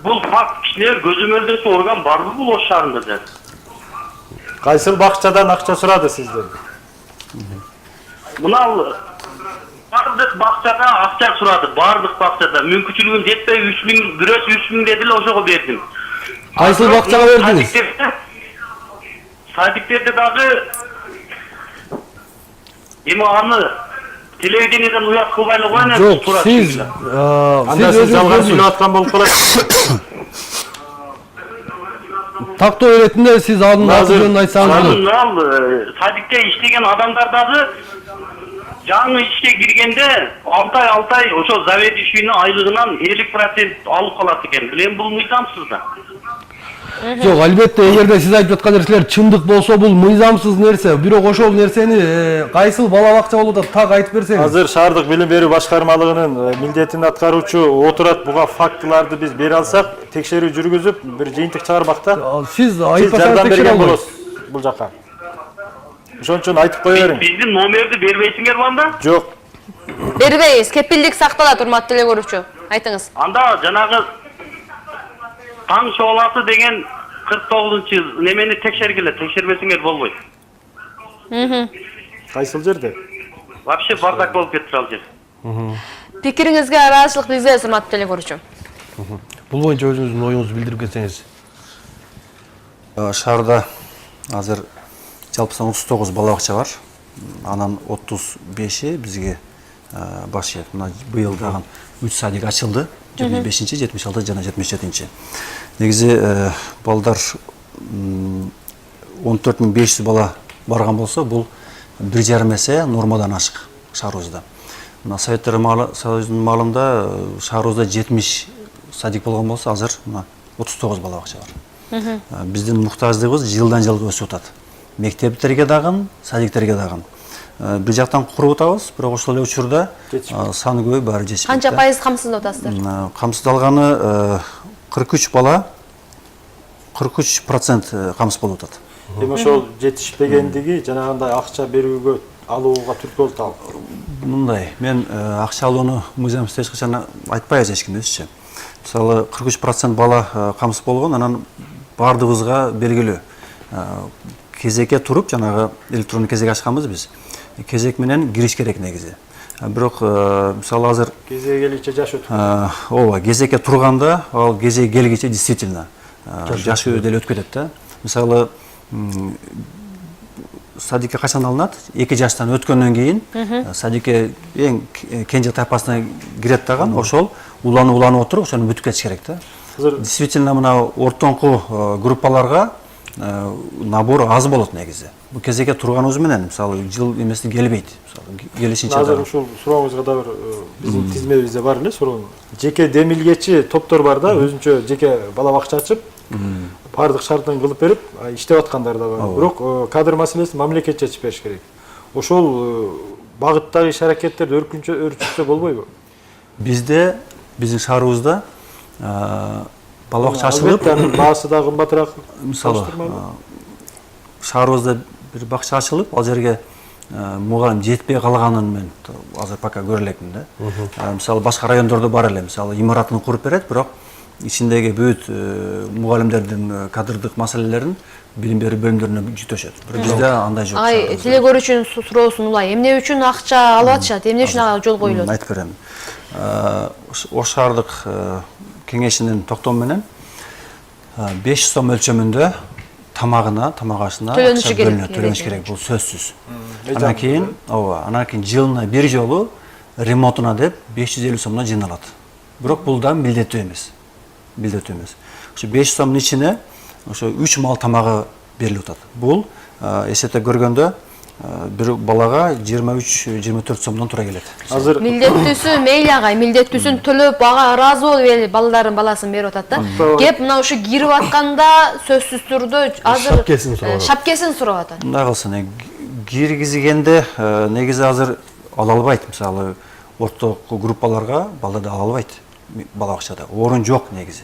Бул факт кичине көзөмөлдөсү орган барбы бул Ош шаарында? Кайсыл бакчадан акча сурады сизден? Мына бардык бакчага акча сурады, бардык бакчада. Мүмкүнчүлүгүм жетпей 3000, бирөөсү 3000 деди эле, ошого бердим. Кайсыл бакчага бердиңиз? Садиктерде дагы эми аны телевидениеден уят кылбай эле коеюн. Жок, сиз Анда сиз жалган сүйлөп аткан болуп калат. тактоо иретинде сиз анын аты жөнүн айтсаңыз болот. Ал садикте иштеген адамдар дагы жаңы ишке киргенде 6 ай ошо заведующийни айлыгынан 50% алып калат экен. Билем бул мыйзамсыз да. Жок, албетте эгерде сиз айтып аткан нерселер чындык болсо бул мыйзамсыз нерсе. Бирок ошол нерсени кайсыл бала бакча болуп атат так айтып берсеңиз. Азыр шаардык билим берүү башкармалыгынын милдетин аткаруучу отурат, буга фактыларды биз бере алсак, текшерүү жүргүзүп, бир жыйынтык чыгармак да. Сиз айтпасаңыз жардам текшере берген албайсыз. болосуз бул жака. Ошон үчүн айтып кое бериң. Биздин номерди бербейсиңер банда? Жок. Бербейбиз, кепилдик сакталат, урматтуу телекөрүүчү. Айтыңыз. Анда жанагы таң шооласы деген 49-жыл немени текшергиле, текшербесиңер болбойт. Кайсыл жерде? Вообще бардак болуп кетти ал жер. Пикириңизге ыраазычылык билдиребиз, урматтуу телекөрүүчү. Бул боюнча өзүңүздүн оюңузду билдирип кетсеңиз. Шаарда азыр жалпысынан 39 бала бакча бар. Анан 35-и бизге баш ийет. Мына быйыл дагы 3 садик ачылды. 75-чи, 76 жана 77-чи. Негизи балдар 14500 бала барган болсо, бул 1,5 эсе нормадан ашык шаарыбызда. Мына Советтер Союзунун маалында шаарыбызда 70 садик болгон болсо, азыр мына 39 бала бакча бар. Биздин муктаждыгыбыз жылдан жылга өсүп атат. Мектептерге дагы, садиктерге дагы. Бир жактан куруп атабыз, бирок ошол эле учурда саны көбөйүп баары жетишпейт. Канча пайыз камсыздап атасыздар? Камсыздалганы 43 бала 43% камсыз болуп атат. Эми ошол жетишпегендиги жанагындай акча берүүгө алууга түрткү болуп ал. Мындай, мен акча алууну мыйзамсыз эч качан айтпайбыз эч ким өзүчө. Мисалы 43% бала камсыз болгон, анан бардыгыбызга белгилүү. Кезекке туруп, жанагы электрондук кезек ачканбыз биз. Кезек менен кириш керек негизи. Бирок мисалы азыр Кезеге келиче жаш өтүп. ооба, кезекке турганда, ал кезек келгиче действительно жаш деле өтүп кетет да. Мисалы садикке качан алынат? 2 жаштан өткөндөн кийин садикке эң кенже тайпасына кирет дагы, ошол уланып отуруп, ошону бүтүп кетиш керек да. Действительно мына ортоңку группаларга набор аз болот негизи. Бул кезекке турганыбыз менен мисалы жыл эмеси келбейт. Мисалы келишинче азыр ушул сурооңузга да бир биздин тизмебизде бар эле суроо. Жеке демилгечи топтор бар да, өзүнчө жеке бала бакча ачып, бардык шартын кылып берип иштеп аткандар да бар. Бирок кадр маселесин мамлекет чечип бериш керек. Ошол багыттагы иш аракеттерди өрчүтсө болбойбу? Бизде биздин шаарыбызда бала бакча ачылып, баасы да кымбатыраак. мисалы шаарыбызда бир бакча ачылып, ал жерге мугалим жетпей калганын мен азыр пока көрө элекмин да. Мисалы башка райондордо бар эле, мисалы имаратын куруп берет, бирок ичиндеги бүт мугалимдердин кадрдык маселелерин билим берүү бөлүмдөрүнө жүктөшөт. Бирок бизде андай жок. Ай, теле көрүүчүнүн суроосун улай эмне үчүн акча алып атышат, эмне үчүн ага жол коюлат? Айтып берем. Ош шаардык кеңешинин токтому менен 500 сом өлчөмүндө тамагына, тамак ашына төлөнүш керек. Бул сөзсүз. Анан кийин жылына бир жолу ремонтуна деп 550 сомдон жыйналат. Бирок бул да милдеттүү эмес. Ошо 500 сомдун ичине ошо 3 мал тамагы берилип атат. Бул эсептеп көргөндө бир балага 23-24 сомдон тура келет. Азыр Милдеттүүсү мейли агай, милдеттүүсүн төлөп ага ыраазы болуп эле балдарын баласын берип атат да. Кеп мына ушу кирип атканда сөзсүз түрдө азыр шапкесин сурап атат. Мындай кылсын, киргизгенде негизи азыр ала албайт. Мисалы орток группаларга балдарды ала албайт. Бала бакчада орун жок негизи.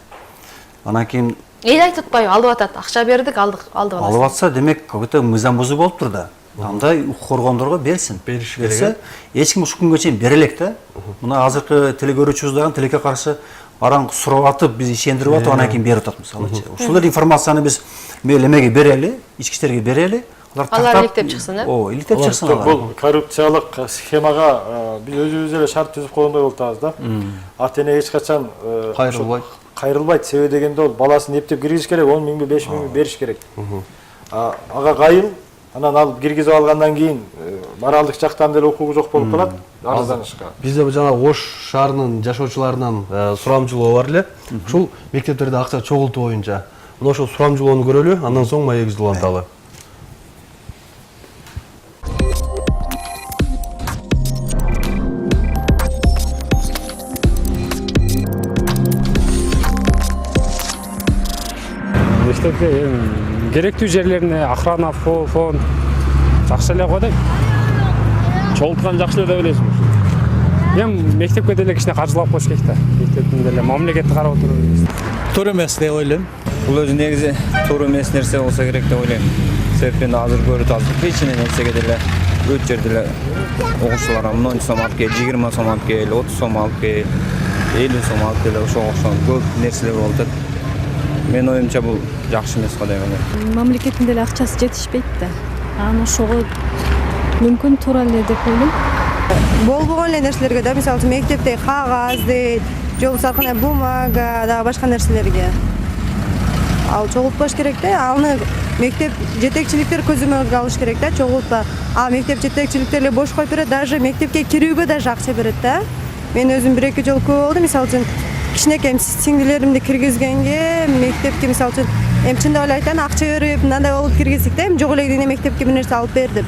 Анан кийин эл айтып атпайбы, алып атат, акча бердик, алды баласын. Алып атса, демек какой-то мыйзам бузуу болуптур да. Андай укук коргондорго берсин. Берсе, эч ким ушул күнгө чейин бере элек да. Мына азыркы теле көрүүчүбүз дагы тилекке каршы араң сурап атып, биз ишендирип атып, анан кийин берип атат мисалычы. Ушул информацияны биз эмеге берели, ички ishlerге берели. Алар иликтеп чыксын, э? О, иликтеп чыксын алар. Бул коррупциялык схемага биз өзүбүз эле шарт түзүп койгондой болуп атабыз да. Ата-эне эч качан кайрылбайт. Себеби дегенде ол баласын эптеп киргизиш керек, 10 миңби, 5 миңби бериш керек. Ага кайыл, анан алып киргизип алгандан кийин моралдык жактан деле укугу жок болуп калат, арызданышка. Бизде жана Ош шаарынын жашоочуларынан сурамжылоо бар эле. Ушул мектептерде акча чогултуу боюнча. Мына ошол сурамжылоону көрөлү, андан соң маегибизди уланталы. Мектепте керектүү жерлерине охрана, фон жакшы эле койдойм. Чогулткан жакшы эле деп элесизби? Эми мектепке деле кичине каржылап коюш керек да. Мектептин деле мамлекетти карап отуруп. Туура эмес деп ойлойм. Бул өзү негизи туура эмес нерсе болсо керек деп ойлойм. Себеби азыр көрүп атабыз, кичине нерсеге деле бүт жерде эле окуучулар 10 сом алып кел, 20 сом алып кел, 30 сом алып кел, 50 сом алып кел, ошого окшогон көп нерселер болуп атат. Мен оюмча бул жакшы эмес го деп ойлойм. Мамлекеттин деле акчасы жетишпейт да. Анан ошого мүмкүн туура эле деп ойлойм. Болбогон эле нерселерге да, мисалы мектепте кагаз дейт, же болбосо бумага, дагы башка нерселерге. Ал чогултпаш керек да, аны мектеп жетекчиликтер көзөмөлгө алыш керек да, чогултпа. Мектеп жетекчиликтери бош коюп берет, даже мектепке кирүүгө даже акча берет да. Мен өзүм 1-2 жолу көп болду, мисалы үчүн кичинекей сиңдилеримди киргизгенге мектепке мисалы үчүн чындап эле айтайын, акча берип мындай болуп киргиздик да, жок эле мектепке бир нерсе алып бердим.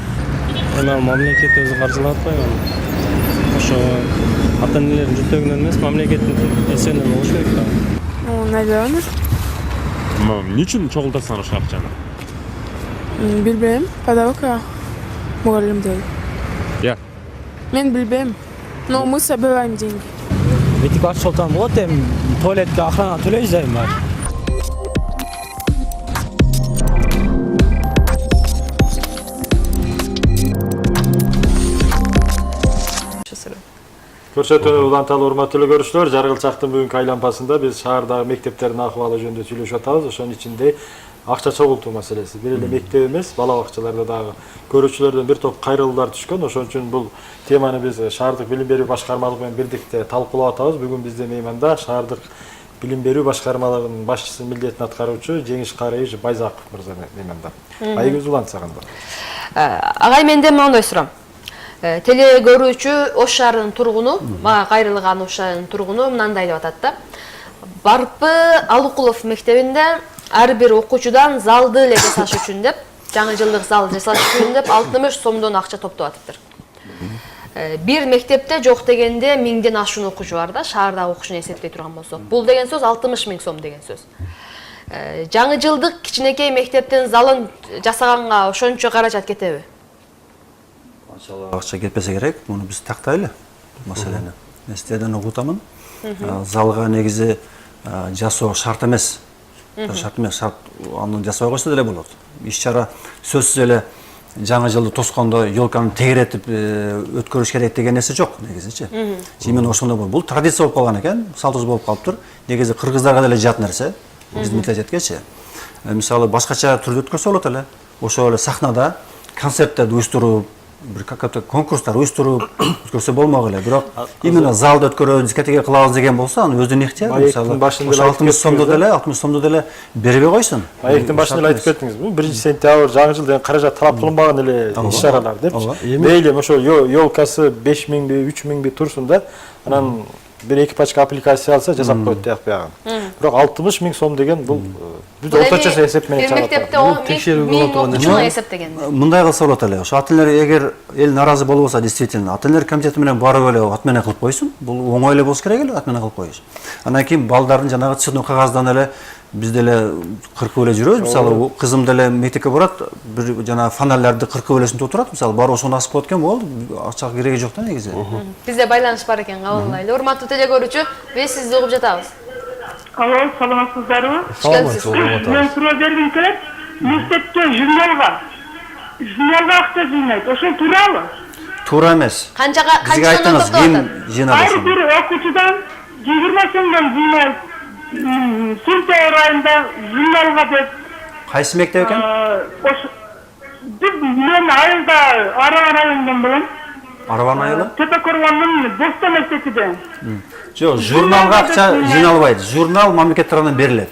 Мамлекет өзү каржылап атпайбы? Ошо ата-энелердин жүктөгүнөн эмес, мамлекеттин эсебинен болуш керек да. Наверное. Эмне үчүн чогултасыңар ошол акчаны? Билбейм, подарокка мугалимдер. Я. Мен билбейм. Но мы собираем деньги. Мектеп ачылсам болот, эми туалетке охрана төлөйбүз эми. Көрсөтүүнү уланталы урматтуу көрүүчүлөр, Жаргылчактын бүгүнкү айланпасында биз шаардагы мектептердин акыбалы жөнүндө сүйлөшүп атабыз. Ошонун ичинде акча чогултуу маселеси. Бир эле мектеп эмес, бала бакчаларда дагы көрүүчүлөрдөн бир топ кайрылуулар түшкөн. Ошон үчүн бул теманы биз шаардык билим берүү башкармалыгы менен бирдикте талкуулап атабыз. Бүгүн бизде мейманда шаардык билим берүү башкармалыгынын башчысы милдетин аткаруучу Жеңиш Карыйж Байзаков мырза мейманда. Айгиз улантсак анда. Агай, менден мондой сурам. Теле көрүүчү Ош шаарынын тургуну, мага кайрылган Ош шаарынын тургуну мындай деп атат да. Барпы Алукулов мектебинде ар бир окуучудан залды эле жасаш үчүн деп, жаңы жылдык зал жасаш үчүн деп 60 сомдон акча топтоп атыптыр. Бир мектепте жок дегенде 1000ден ашуун окуучу бар да, шаардагы окуучуну эсептей турган болсок. Бул деген сөз 60 000 сом деген сөз. Жаңы жылдык кичинекей мектептин залын жасаганга ошончо каражат кетеби? Акча кетпесе керек, муну биз тактайлы маселени. Мен сиздерден угутамын. Залга негизи жасоо шарт эмес. Шарт эмес, шарт аны жасабай койсо деле болот. Иш-чара сөзсүз эле жаңы жылды тоскондо елканы тегеретип өткөрүш керек деген нерсе жок негизичи. Именно ошондой бул традиция болуп калган экен, салтыбыз болуп калыптыр. Негизи кыргыздарга деле жат нерсе. Биздин менталитеткечи. Мисалы башкача түрдө өткөрсө болот эле. Ошо эле сахнада концерттерди уюштуруп, бир какой-то конкурстар уюштуруп өткөрсө болмок эле. Бирок именно залда өткөрөбүз, дискотека кылабыз деген болсо, аны өзүнүн ыктыяры. Мисалы 60 сомдо деле бербей койсун. Маектин башында айтып кеттиңиз, бул 1-сентябрь жаңы жыл деген каражат талап кылынбаган эле иш-чаралар депчи. Мейли ошо ёлкасы 5000би, 3000би турсун да, анан bir-iki paçka aplikasiya alsa жасап коет деп бяган. Бирок 60 000 сом деген бул биз орточо эсеп менен чыгат. Мектепте 10 000 окуучуну эсептеген. Мындай кылса болот эле. Ошо ата-энелер эгер эл наразы болуп атса, действительно, ата-энелер комитети менен барып эле ат менен кылып койсун. Бул оңой эле болуш керек эле ат менен кылып коюш. Анан кийин балдардын жанагы чыгуу кагаздан эле биз деле кыркып эле жүрөбүз. Мисалы кызым деле мектепке барат, бир жана фонарларды кыркып эле ушинтип отурат. Мисалы барып ошону асып коет экен болду. Акчага кереги жок да негизи. Бизде байланыш бар экен, кабылдайлы. Урматтуу теле көрүүчү, биз сизди угуп жатабыз. Алло, саламатсыздарбы? Саламатсыз. Мен суроо бергим келет. Мектепте журналга акча жыйнайт. Ошол туурабы? Туура эмес. Канчага Бизге айттыңыз, ким жыйнады ар бир окуучудан 20 сомдон жыйнайт. Сентябрь айында журналга деп. Кайсы мектеп экен? Мен айылда Араган районунан болом. Арабан айылы? Тепекорвандын Бостон мектебинде. Жок, журналга акча жыйналбайт. Журнал мамлекет тарабынан берилет.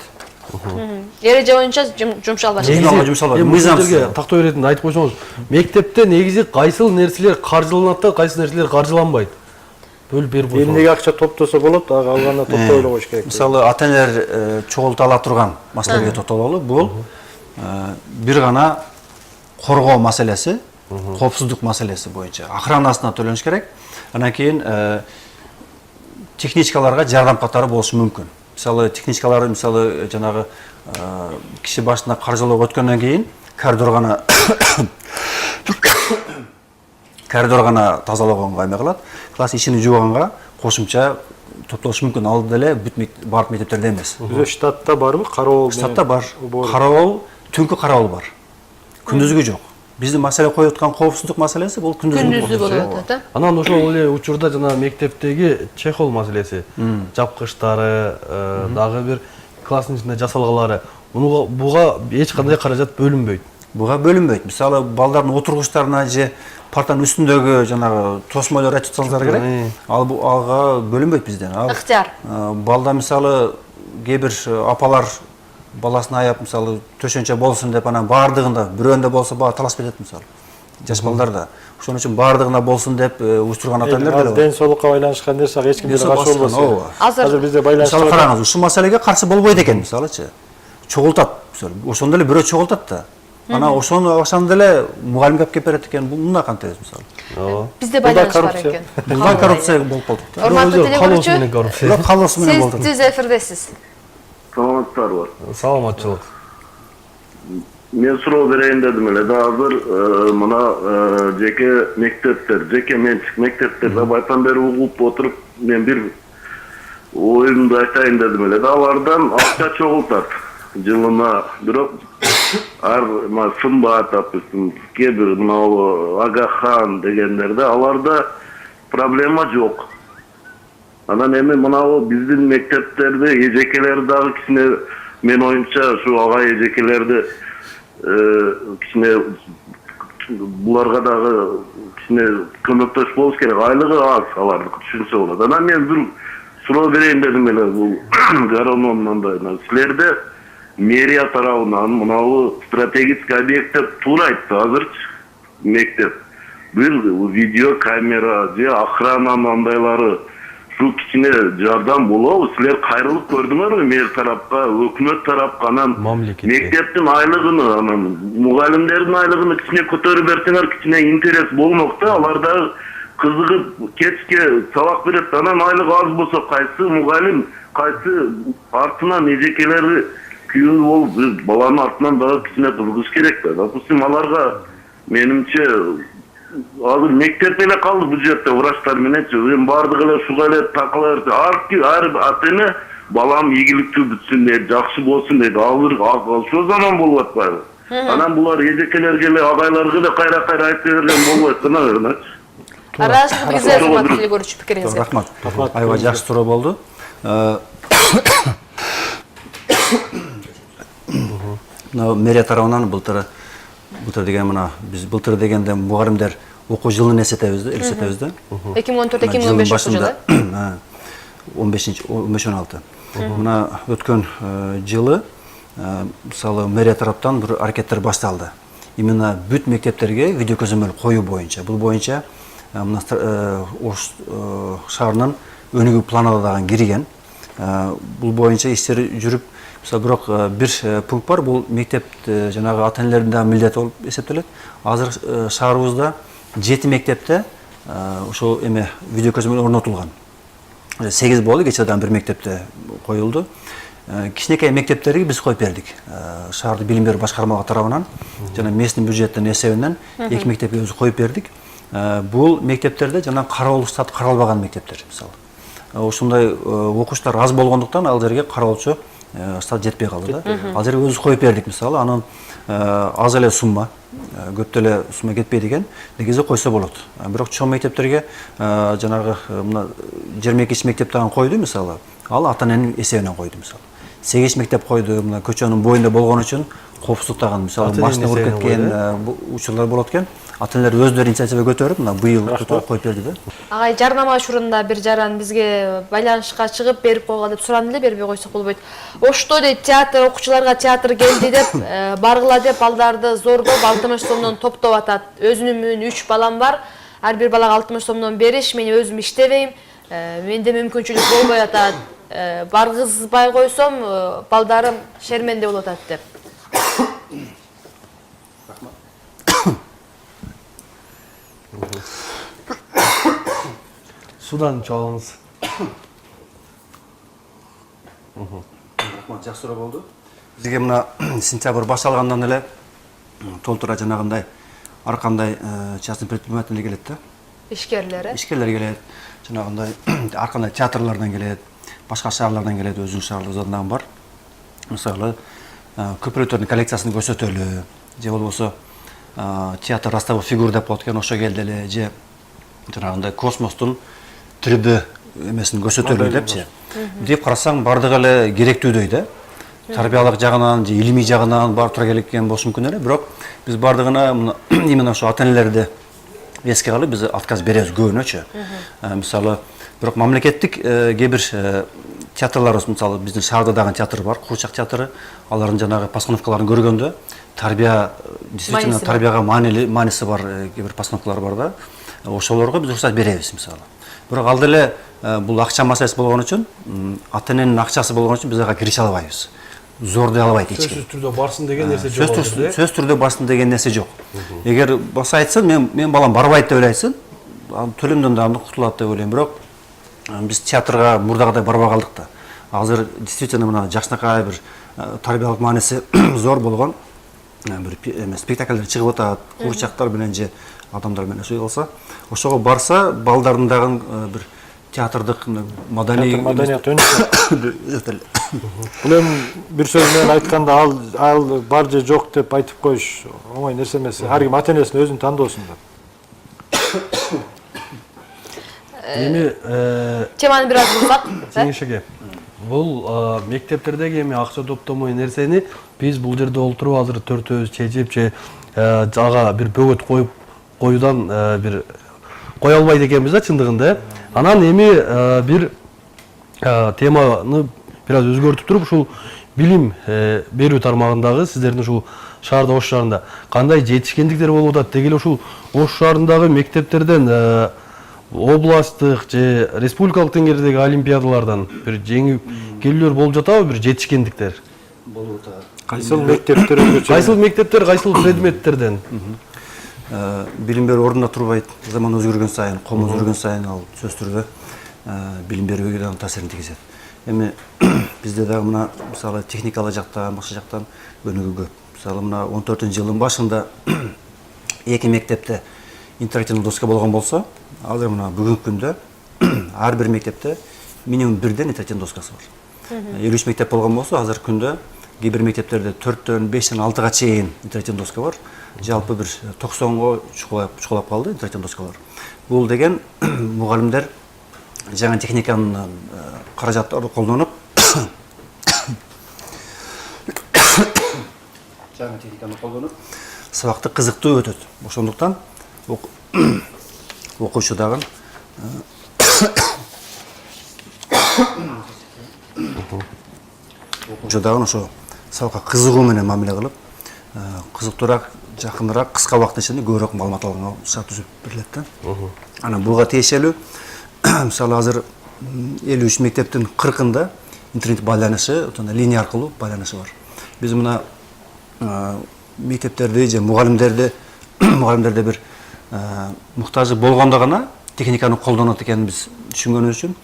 Эреже боюнча жумшалбаш. Мыйзамсызга тактоо беретин айтып койсоңуз, мектепте негизи кайсыл нерселер каржыланат да, кайсы нерселер каржыланбайт? Бөлүп берип койсоңуз. Эмнеге акча топтосо болот, калганда топтой эле коюш керек. Мисалы ата-энелер чогулта ала турган маселеге токтололу. Бул бир гана коргоо маселеси, коопсуздук маселеси боюнча охранасына төлөнүш керек. Анан кийин техничкаларга жардам катары болушу мүмкүн. Мисалы техничкалар мисалы жанагы киши башына каржылоого өткөндөн кийин коридор гана тазалоого эме кылат. Класс ичини жууганга кошумча топтолушу мүмкүн. Ал деле бүт бардык мектептерде эмес. Bizde штатта барбы? Кароол. Штатта бар. Кароол, түнкү кароол бар. Күндүзгү жок. Биздин маселе коюп аткан коопсуздук маселеси бул күндүзгү болуп атат. Анан ошол эле учурда жана мектептеги чехол маселеси, жапкычтары, дагы бир класстын ичинде жасалгалары, буга эч кандай каражат бөлүнбөйт. Буга бөлүнбөйт. Мисалы балдардын отургучтарына же партанын үстүндөгү жанагы тосмолор ачып салсаңар керек. Алга бөлүнбөйт бизден. Ыктыяр. Балда мисалы кээ бир апалар баласын аяп мисалы төшөнчө болсун деп анан баардыгында бирөөндө болсо бала талашып кетет мисалы. Жаш балдарда. Ошон үчүн баардыгына болсун деп уюштурган ата-энелер деле бар. Ден соолукка байланышкан нерсе эч ким каршы болбосун. Азыр бизде байланыш. Мисалы караңыз, ушул маселеге каршы болбойт экен мисалычы. Чогултат. Ошондо эле бирөө чогултат да. Анан ошону ошондо эле мугалимге алып кеп берет экен. Бул мындай кантебиз мисалы. Бизде байланыш бар экен. Мындай коррупция болуп калдык да. Урматтуу теле көрүүчү, Бирок калоосу менен болду. сиз эфирдесиз. Саламатсыздарбы? Саламатчылык. Мен суроо берейин дедим эле да азыр мына жеке мектептер, жеке менчик мектептерде байпан бери угуп отуруп мен бир оюмду айтайын дедим эле да алардан акча чогултат жылына. Бирок ар Сымбат, допустим, кээ бир мына Агахан дегендерде аларда проблема жок. Анан эми мына биздин мектептерде эжекелер дагы кичине мен оюмча ушу ага эжекелерди кичине буларга дагы кичине көмөктөш болуш керек. Айлыгы аз алардыкы түшүнсө болот. Анан мен бир суроо берейин дедим эле бул гарономдон. Силерде мэрия тарабынан мына стратегический объект деп туура айтты азырчы мектеп. Бир видео камера же охрананын андайлары ушул кичине жардам болобу? Силер кайрылып көрдүңөрбү мэр тарапка, өкмөт тарапка, анан мектептин айлыгын, анан мугалимдердин айлыгын кичине көтөрүп берсеңер, кичине интерес болмок да, алар да кызыгып кечке сабак берет, анан айлык аз болсо кайсы мугалим, кайсы артынан эжекелери күйөө болуп, баланын артынан дагы кичине кызыгыш керек да. Допустим, аларга менимче азыр мектеп эле калды бул жерде врачтар мененчи. Бардыгы эле ушуга эле такыла берсе, ар ата-эне балам ийгиликтүү бүтсүн дейт, жакшы болсун дейт. Ошол заман болуп атпайбы? Анан булар эжекелерге эле, агайларга эле кайра айтып берген болбойт да. Арашылык бизе сымат эле көрүчү пикириңизге. Рахмат. Аябай жакшы суроо болду. Мэрия тарабынан былтыр деген мына биз былтыр дегенде мугалимдер окуу жылын элестетебиз да. 2014-2015 окуу жылы. 15-16. Мына өткөн жылы мисалы мэрия тараптан бир аракеттер башталды. Именно бүт мектептерге видео көзөмөл коюу боюнча. Бул боюнча мына Ош шаарынын өнүгүү планына дагы кирген. Бул боюнча иштер жүрүп, мисалы бирок бир пункт бар, бул мектеп жанагы ата-энелердин да милдети болуп эсептелет. Азыр шаарыбызда 7 мектепте ошол эме видео көзөмөл орнотулган. 8 болду, кечээдан бир мектепте коюлду. Кичинекей мектептерге биз коюп бердик. Шаардык билим берүү башкармалыгы тарабынан жана местный бюджеттин эсебинен 2 мектепке өзү коюп бердик. Бул мектептерде жана кароолдук штат каралбаган мектептер, мисалы. Ошондой окуучулар аз болгондуктан ал жерге кароолчу штат жетпей калды да. Ал жерге өзү коюп бердик, мисалы. Анан аз эле сумма, көп деле сумма кетпейт экен, негизи койсо болот. Бирок чоң мектептерге жанагы мына 22 мектептен койду, мисалы. Ал ата-эненин эсебинен койду, мисалы. 8 мектеп койду, мына көчөнүн боюнда болгон үчүн коопсуздук таган, мисалы, машина уруп кеткен учурлар болот экен. Ата-энелер өздөрү инициатива көтөрүп, мына быйыл коюп берди да. Агай, жарнама учурунда бир жаран бизге байланышка чыгып берип койгула деп суранды эле, бербей койсок болбойт. Ошто дейт, театр окуучуларга театр келди деп, баргыла деп балдарды зордоп 60 сомдон топтоп атат. Өзүнүн 3 балам бар. Ар бир балага 60 сомдон бериш, мен өзүм иштебейм. Менде мүмкүнчүлүк болбой атат. Баргызбай койсом, балдарым шерменде болуп атат деп. Судан чалыңыз. Рахмат, жакшы суроо болду. Бизге мына сентябрь башталгандан эле толтура жанагындай ар кандай частный предприниматель келет да. Ишкерлер келет. Жанагындай ар кандай театрлардан келет, башка шаарлардан келет, өзүнүн шаарыбыздан бар. Мисалы, көпүрөттөрдүн коллекциясын көрсөтөлү, же болбосо театр расставы фигур деп болот экен, ошо келди эле, же жанагындай космостун 3D эмесин көрсөтөлү депчи. Деп карасаң, бардыгы эле керектүүдөй да. Тарбиялык жагынан же илимий жагынан бар тура келген болушу мүмкүн эле, бирок биз бардыгына именно ошо ата-энелерди эске алып биз отказ беребиз көбүнөчү. Мисалы, бирок мамлекеттик кээ бир театрларыбыз, мисалы, биздин шаарда дагы театр бар, Куучак театры, алардын жанагы постановкаларын көргөндө тарбия, действительно тарбияга мааниси бар кээ бир постановкалар бар да. Ошолорго биз уруксат беребиз, мисалы. Бирок ал деле бул акча маселеси болгон үчүн, ата-эненин акчасы болгон үчүн биз ага киреше албайбыз. Зордой албайт эч ким. Сөзсүз түрдө барсын деген нерсе жок. Сөзсүз түрдө барсын деген нерсе жок. Эгер баса айтсын, мен балам барбайт деп ойлайсың, төлөмдөн да кутулат деп ойлойм. Бирок биз театрга мурдагыдай барбай калдык да. Азыр действительно мына жакшынакай бир тарбиялык мааниси зор болгон бир спектакльдер чыгып атат, куучактар менен же адамдар менен ошо калса, ошого барса, балдардын дагы бир театрдык маданият өнүгөт. Бул эми бир сөз менен айтканда ал бар же жок деп айтып коюш оңой нерсе эмес. Ар ким ата-энесин өзүн тандоосун да. Эми теманы бир аз булсак, Кеңешеге. Бул мектептердеги эми акча топтомой нерсени биз бул жерде олтуруп азыр төртөөбүз чечип же ага бир бөгөт коюудан бир кое албайт экенбиз да чындыгында. Анан эми бир теманы бир аз өзгөртүп туруп, ушул билим берүү тармагындагы сиздердин ушул шаарда, Ош шаарында кандай жетишкендиктер болуп атат дегеле ушул Ош шаарындагы мектептерден областтык же республикалык деңгээлдеги олимпиадалардан бир жеңип келүүлөр болуп жатабы, бир жетишкендиктер? Болуп атат. Кайсыл мектептер Кайсыл мектептер, кайсыл предметтерден? Билим берүү ордуна турбайт. Заман өзгөргөн сайын, коом өзгөргөн сайын ал сөзсүз түрдө билим берүүгө да таасирин тийгизет. Эми бизде дагы мына мисалы техникалык жактан, башка жактан өнүгүү көп. Мисалы мына 14-жылдын башында эки мектепте интерактивдүү доска болгон болсо, азыр мына бүгүнкү күндө ар бир мектепте минимум бирден интерактивдүү доскасы бар. 53 мектеп болгон болсо, азыр күндө кээ бир мектептерде 4-төн 5-тен 6-га чейин интерактивдүү доска бар. Жалпы бир 90-го чукулап калды интерактивдүү доскалар. Бул деген мугалимдер жаңа техниканын каражаттарын колдонуп сабакты кызыктуу өтөт. Ошондуктан окуучу дагы ошо сабакка кызыгуу менен мамиле кылып, кызыктуураак, жакыныраак, кыска убакыттын ичинде көбүрөөк маалымат алганга шарт түзүп берилет да. Анан буга тиешелүү мисалы азыр 53 мектептин 40-ында интернет байланышы, линия аркылуу байланышы бар. Биз мына мектептерде же мугалимдерде бир муктажы болгондо гана техниканы колдонот экенин биз түшүнгөнүбүз үчүн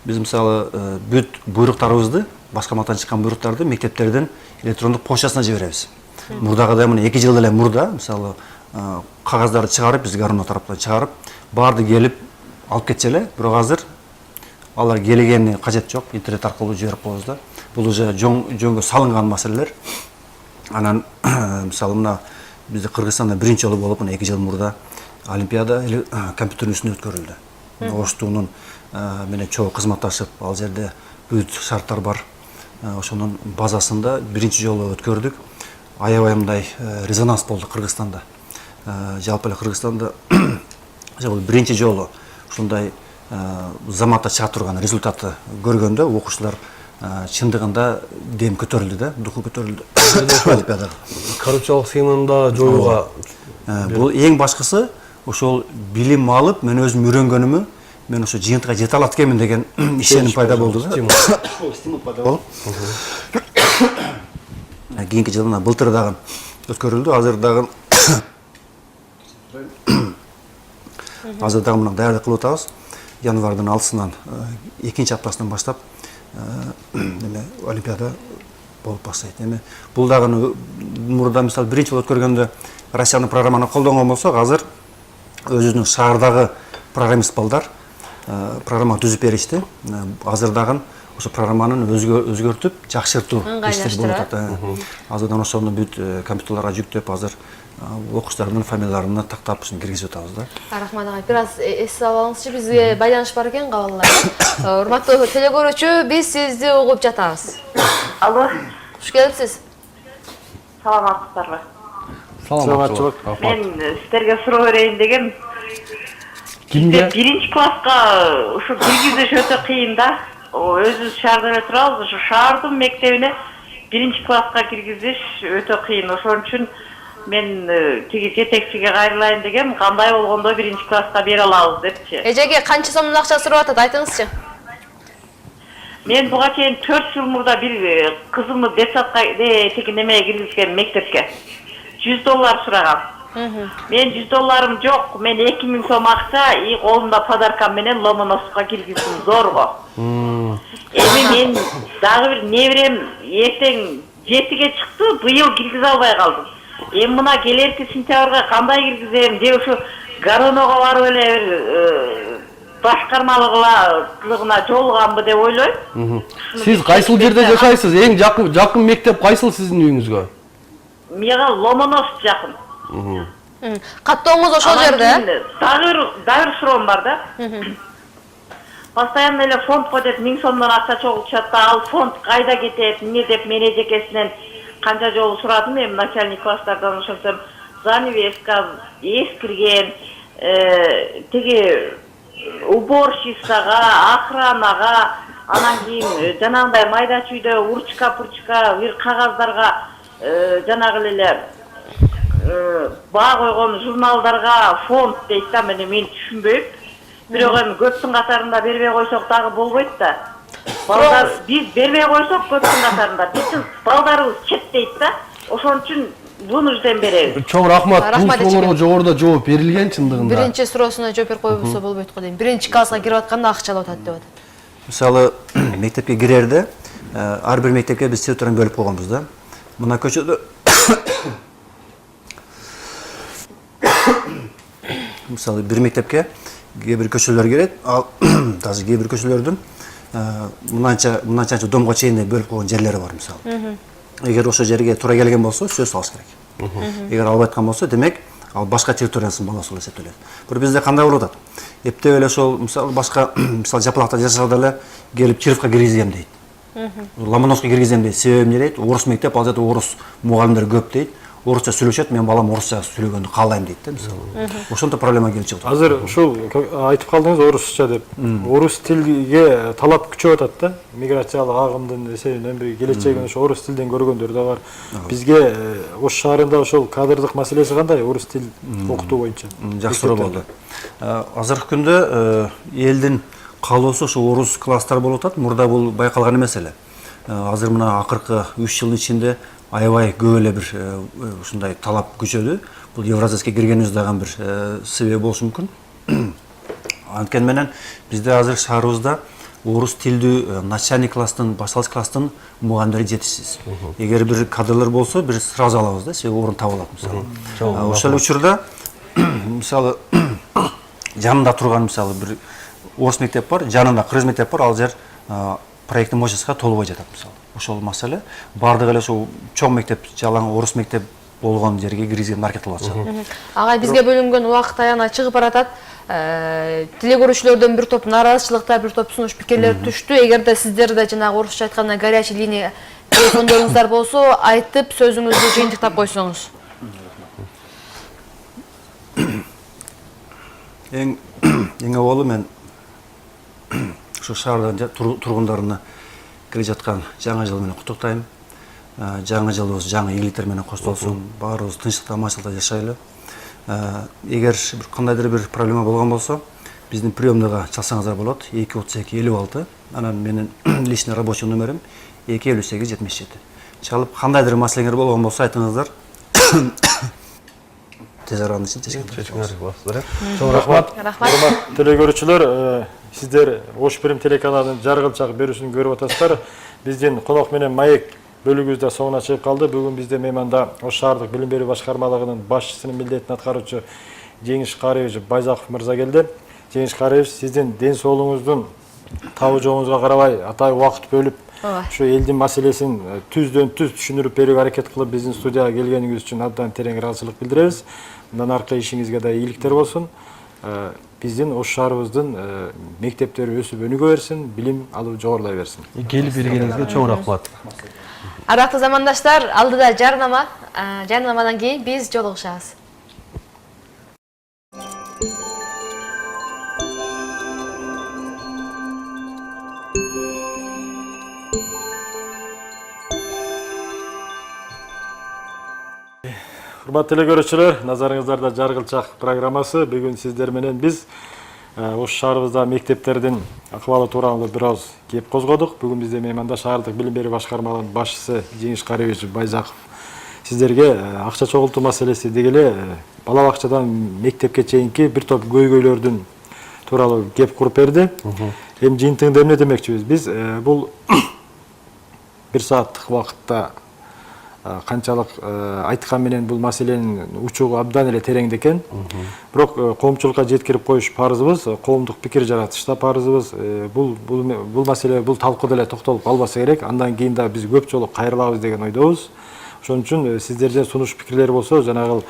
биз мисалы бүт буйруктарыбызды, башкармадан чыккан буйруктарды мектептерден электрондук почтасына жиберебиз. Мурдагыдай мына 2 жыл эле мурда мисалы кагаздарды чыгарып, биз Гарно тараптан чыгарып, барды келип алып кетчү эле, бирок азыр алар келгени кажет жок, интернет аркылуу жиберип коебуз да. Бул уже жөнгө салынган маселелер. Анан мисалы мына бизде Кыргызстанда биринчи жолу болуп, мына 2 жыл мурда олимпиада компьютердин үстүндө өткөрүлдү. Оштуунун менен чогуу кызматташып, ал жерде бүт шарттар бар. Ошонун базасында биринчи жолу өткөрдүк. Аябай мындай резонанс болду Кыргызстанда. Жалпы эле Кыргызстанда биринчи жолу ушундай заматта чыга турган результатты көргөндө окуучулар чындыгында дем көтөрүлдү да, духу көтөрүлдү. Коррупциялык схеманы да жоюуга бул эң башкысы ошол билим алып, мен өзүм үйрөнгөнүмө, мен ошо жыйынтыгга жете алат экенмин деген ишеним пайда болду да. Стимул пайда болуп. Кийинки жылы мына былтыр дагы өткөрүлдү, азыр дагы мына даярдык кылып атабыз. Январдын 6-сынан 2-нчи аптасынан баштап олимпиада болуп баштайт. Эми бул дагы мурда мисалы биринчи жолу өткөргөндө Россиянын программаны колдонгон болсок, азыр өзүнүн шаардагы программист балдар программа түзүп беришти. Азыр дагы ошо программаны өзгөртүп, жакшыртуу иштери болуп атат. Азырдан ошону бүт компьютерлерге жүктөп, азыр окуучулардын фамилияларын тактап киргизип атабыз да. Рахмат агай, бир аз эс алыңызчы, бизге байланыш бар экен, кабыл алалы. Урматтуу телекөрүүчү, биз сизди угуп жатабыз. Алло, Куш келипсиз? саламатсыздарбы? Саламатчылык. Мен сиздерге суроо берейин дегем. Кимге? Биринчи класска ушу киргизиш өтө кыйын да. Өзүбүз шаарда эле турабыз, ушу шаардын мектебине биринчи класска киргизиш өтө кыйын. Ошон үчүн мен тиги жетекчиге кайрылайын дегем, кандай болгондо биринчи класска бере алабыз депчи. Эжеге канча сомдун акча сурап атат, айтыңызчы. Мен буга чейин 4 жыл мурда бир кызымды детсадка тиги немеге киргизген мектепке. $100 сурагам. Мен $100 жок, мен 2000 сом акча и колумда подаркам менен Ломоносовко киргиздим зорго. Эми мен дагы бир неберем эртең 7-ге чыкты, быйыл киргизе албай калдым. Эми мына келерки сентябрга кандай киргизем, же ушу Гароного барып эле бир башкармалыгына жолуганбы деп ойлойм. Сиз кайсыл жерде жашайсыз? Эң жакын мектеп кайсыл сиздин үйүңүзгө? Мага Ломоносов жакын. Каттооңуз ошол жерде? Дагы суроом бар да. Постоянно эле фондко деп 1000 сомдон акча чогултушат да, ал фонд кайда кетет, эмне деп мен эжекесинен канча жолу сурадым, эми начальник класстардан ошентсем занавеска эскирген, тиги уборщицага, охранага, анан кийин жанагындай майда чүйдө урчка-пурчка бир кагаздарга жанагы эле баа койгон журналдарга фонд дейт да, мен түшүнбөйм. Бирок эми көптүн катарында бербей койсок дагы болбойт да. Балдар биз бербей койсок көптүн катарында биздин балдарыбыз четтейт да. Ошон үчүн буну изден беребиз. Чоң рахмат. Бул Рахмат, суроолорго жогоруда жооп берилген чындыгында. Биринчи суроосуна жооп берип койбосо болбойт го дейм. Биринчи класска кирип атканда акча алып атат деп атат. Мисалы, мектепке кирерде ар бир мектепке биз территорияны бөлүп койгонбуз да. Мына көчөдө мисалы бир мектепке кээ бир көчөлөр кирет, ал даже кээ бир көчөлөрдүн мынанча домго чейин бөлүп койгон жерлери бар мисалы. Эгер ошол жерге туура келген болсо, сөз алыш керек. Эгер албай аткан болсо, демек ал башка территориясынын баласы болуп эсептелет. Бирок бизде кандай болуп атат? Эптеп эле ошол мисалы башка мисалы жапалакта жашаса деле келип Чировка киргизем дейт. Ломоносовко киргизем дейт. Себеби эмне дейт? Орус мектеп, ал жерде орус мугалимдер көп дейт. Орусча сүйлөшөт, мен балам орусча сүйлөгөндү каалайм дейт да мисалы. Ошондо проблема келип чыгат. Азыр ушул айтып калдыңыз орусча деп. Орус тилге талап күчөп атат да. Миграциялык агымдын эсебинен бир келечегин ошо орус тилден көргөндөр да бар. Бизге Ош шаарында ошол кадрдык маселеси кандай? Орус тил окутуу боюнча. Жакшыроо болду. Азыркы күндө элдин каалоосу ошо орус класстар болуп атат. Мурда бул байкалган эмес эле. Азыр мына акыркы 3 жылдын ичинде аябай көп эле бир ушундай талап күчөдү. Бул Евразияска киргенибиз дагы бир себеп болушу мүмкүн. Анткени менен бизде азыр шаарыбызда орус тилдүү начальник класстын, башталгыч класстын мугалимдери жетишсиз. Эгер бир кадрлар болсо, бир сразу алабыз да, себеби орун таба алат мисалы. Ошол учурда мисалы жанында турган мисалы бир орус мектеп бар, жанында кыргыз мектеп бар, ал жер проекттин мощностька толбой жатат мисалы. Ошол маселе бардыгы эле ошол чоң мектеп, жалаң орус мектеп болгон жерге киргизген аракет кылып атышат. Агай бизге бөлүнгөн убакыт аягына чыгып баратат. Тиле көрүүчүлөрдөн бир топ нааразычылыкта, бир топ сунуш пикирлер түштү. Эгерде сиздерде жанагы орусча айтканда горячий линия телефондоруңуздар болсо, айтып сөзүңүздү жыйынтыктап койсоңуз. Эң аввалы мен ушу шаардын тургундарына келе жаткан жаңы жыл менен куттуктайм. Жаңы жылыбыз жаңы ийгиликтер менен коштолсун. Баарыбыз тынчтыкта, аманчылыкта жашайлы. Эгер бир кандайдыр бир проблема болгон болсо, биздин приемныйга чалсаңыздар болот. 23256. Анан менин личный рабочий номерим 25877. Чалып кандайдыр маселеңер болгон болсо айтыңыздар. Тез арада чечиңер болсуңар. Чоң рахмат. Урматтуу телекөрүүчүлөр, сиздер Ош Бирим телеканалынын жаргылчак берүүсүн көрүп атасыздар. Биздин конок менен маек бөлүгүбүз да соңуна чыгып калды. Бүгүн бизде мейманда Ош шаардык билим берүү башкармалыгынын башчысынын милдетин аткаруучу Жеңиш Карыевич Байзаков мырза келди. Жеңиш Карыевич, сиздин ден соолугуңуздун табы жоогуңузга карабай атай убакыт бөлүп ушу элдин маселесин түздөн түз түшүндүрүп берүүгө аракет кылып биздин студияга келгениңиз үчүн абдан терең ыраазычылык билдиребиз. Мындан аркы ишиңизге да ийгиликтер болсун. Биздин Ош шаарыбыздын мектептери өсүп өнүгө берсин, билим алуу жогорулай берсин. Келип бергениңизге чоң рахмат. Арактуу замандаштар, алдыда жарнама. Жарнамадан кийин биз жолугушабыз. Урматтуу телекөрүүчүлөр, назарыңыздарда жаргылчак программасы. Бүгүн сиздер менен биз Ош шаарыбызда мектептердин акыбалы тууралуу бир аз кеп козгодук. Бүгүн бизде мейманда шаардык билим берүү башкармалыгынын башчысы Жеңиш Карыевич Байзаков сиздерге акча чогултуу маселеси деги эле бала бакчадан мектепке чейинки бир топ көйгөйлөрдүн тууралуу кеп куруп берди. Эми жыйынтыгында эмне демекчибиз? Биз бул бир сааттык убакытта канчалык айткан менен бул маселенин учугу абдан эле тереңде экен. Бирок коомчулукка жеткирип коюш парызыбыз, коомдук пикир жаратыш да парызыбыз. Бул маселе бул талкууда эле токтолуп калбаса керек. Андан кийин да биз көп жолу кайрылабыз деген ойдобуз. Ошон үчүн сиздерден сунуш пикирлер болсо, жанагы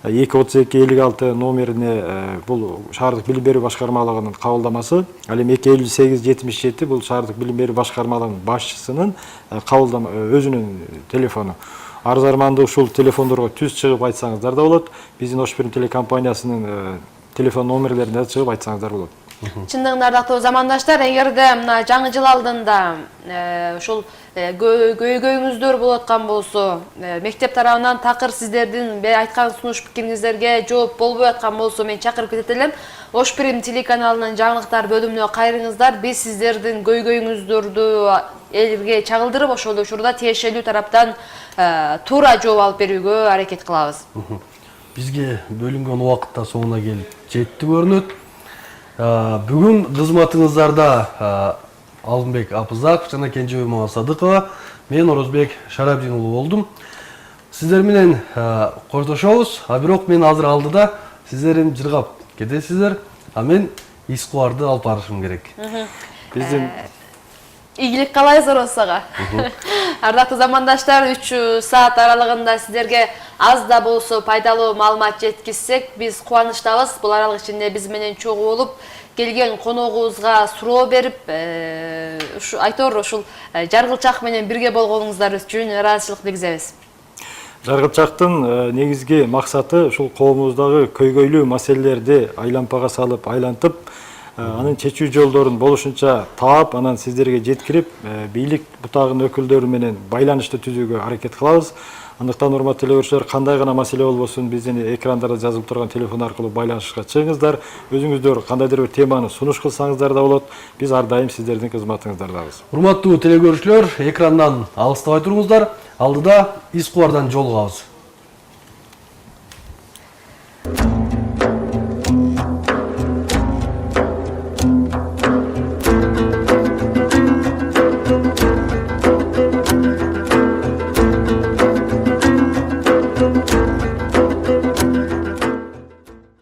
23256 номерине бул шаардык билим берүү башкармалыгынын кабылдамасы, ал эми 25877 бул шаардык билим берүү башкармалыгынын башчысынын кабылдама өзүнүн телефону. Арыз арманды ушул телефондорго түз чыгып айтсаңыздар да болот. Биздин Ош Бирим телекомпаниясынын телефон номерлерине чыгып айтсаңыздар болот. Чындыгында ардактуу замандаштар, эгерде мына жаңы жыл алдында ушул көйгөйүңүздөр болуп аткан болсо, мектеп тарабынан такыр сиздердин айткан сунуш пикириңиздерге жооп болбой аткан болсо, мен чакырып кетет элем. Ош Прим телеканалынын жаңылыктар бөлүмүнө кайрыңыздар. Биз сиздердин көйгөйүңүздөрдү элге чагылдырып, ошол учурда тиешелүү тараптан туура жооп алып берүүгө аракет кылабыз. Бизге бөлүнгөн убакыт да соңуна келип жетти көрүнөт. Бүгүн кызматыңыздарда Алтынбек Апызаков жана Кенжебей Мамасадыкова, мен Орозбек Шарабдин уулу болдум. Сиздер менен коштошобуз, а бирок мен азыр алдыда сиздерим жыргап кетесиздер, а мен Искуарды алып барышым керек. Биздин Ийгилик каалайбыз Орозага. Ардактуу замандаштар, 3 саат аралыгында сиздерге аз да болсо пайдалуу маалымат жеткизсек, биз кубанычтабыз. Бул аралык ичинде биз менен чогуу болуп, келген коногубузга суроо берип, айтор ушул Жаргылчак менен бирге болгонуңуздар үчүн ыраазычылык билдиребиз. Жаргылчактын негизги максаты ушул коомубуздагы көйгөйлүү маселелерди айлампага салып, айлантып, анын чечүү жолдорун болушунча таап, анан сиздерге жеткирип, бийлик бутагынын өкүлдөрү менен байланышты түзүүгө аракет кылабыз. Андыктан урматтуу теле кандай гана маселе болбосун, биздин экрандарда жазылып турган телефон аркылуу байланышка чыгыңыздар. Өзүңүздөр кандайдыр бир теманы сунуш кылсаңыздар да болот. Биз ар дайым сиздердин кызматыңыздардабыз. Урматтуу теле экрандан алыстабай туруңуздар. Алдыда Искуардан жолугабыз.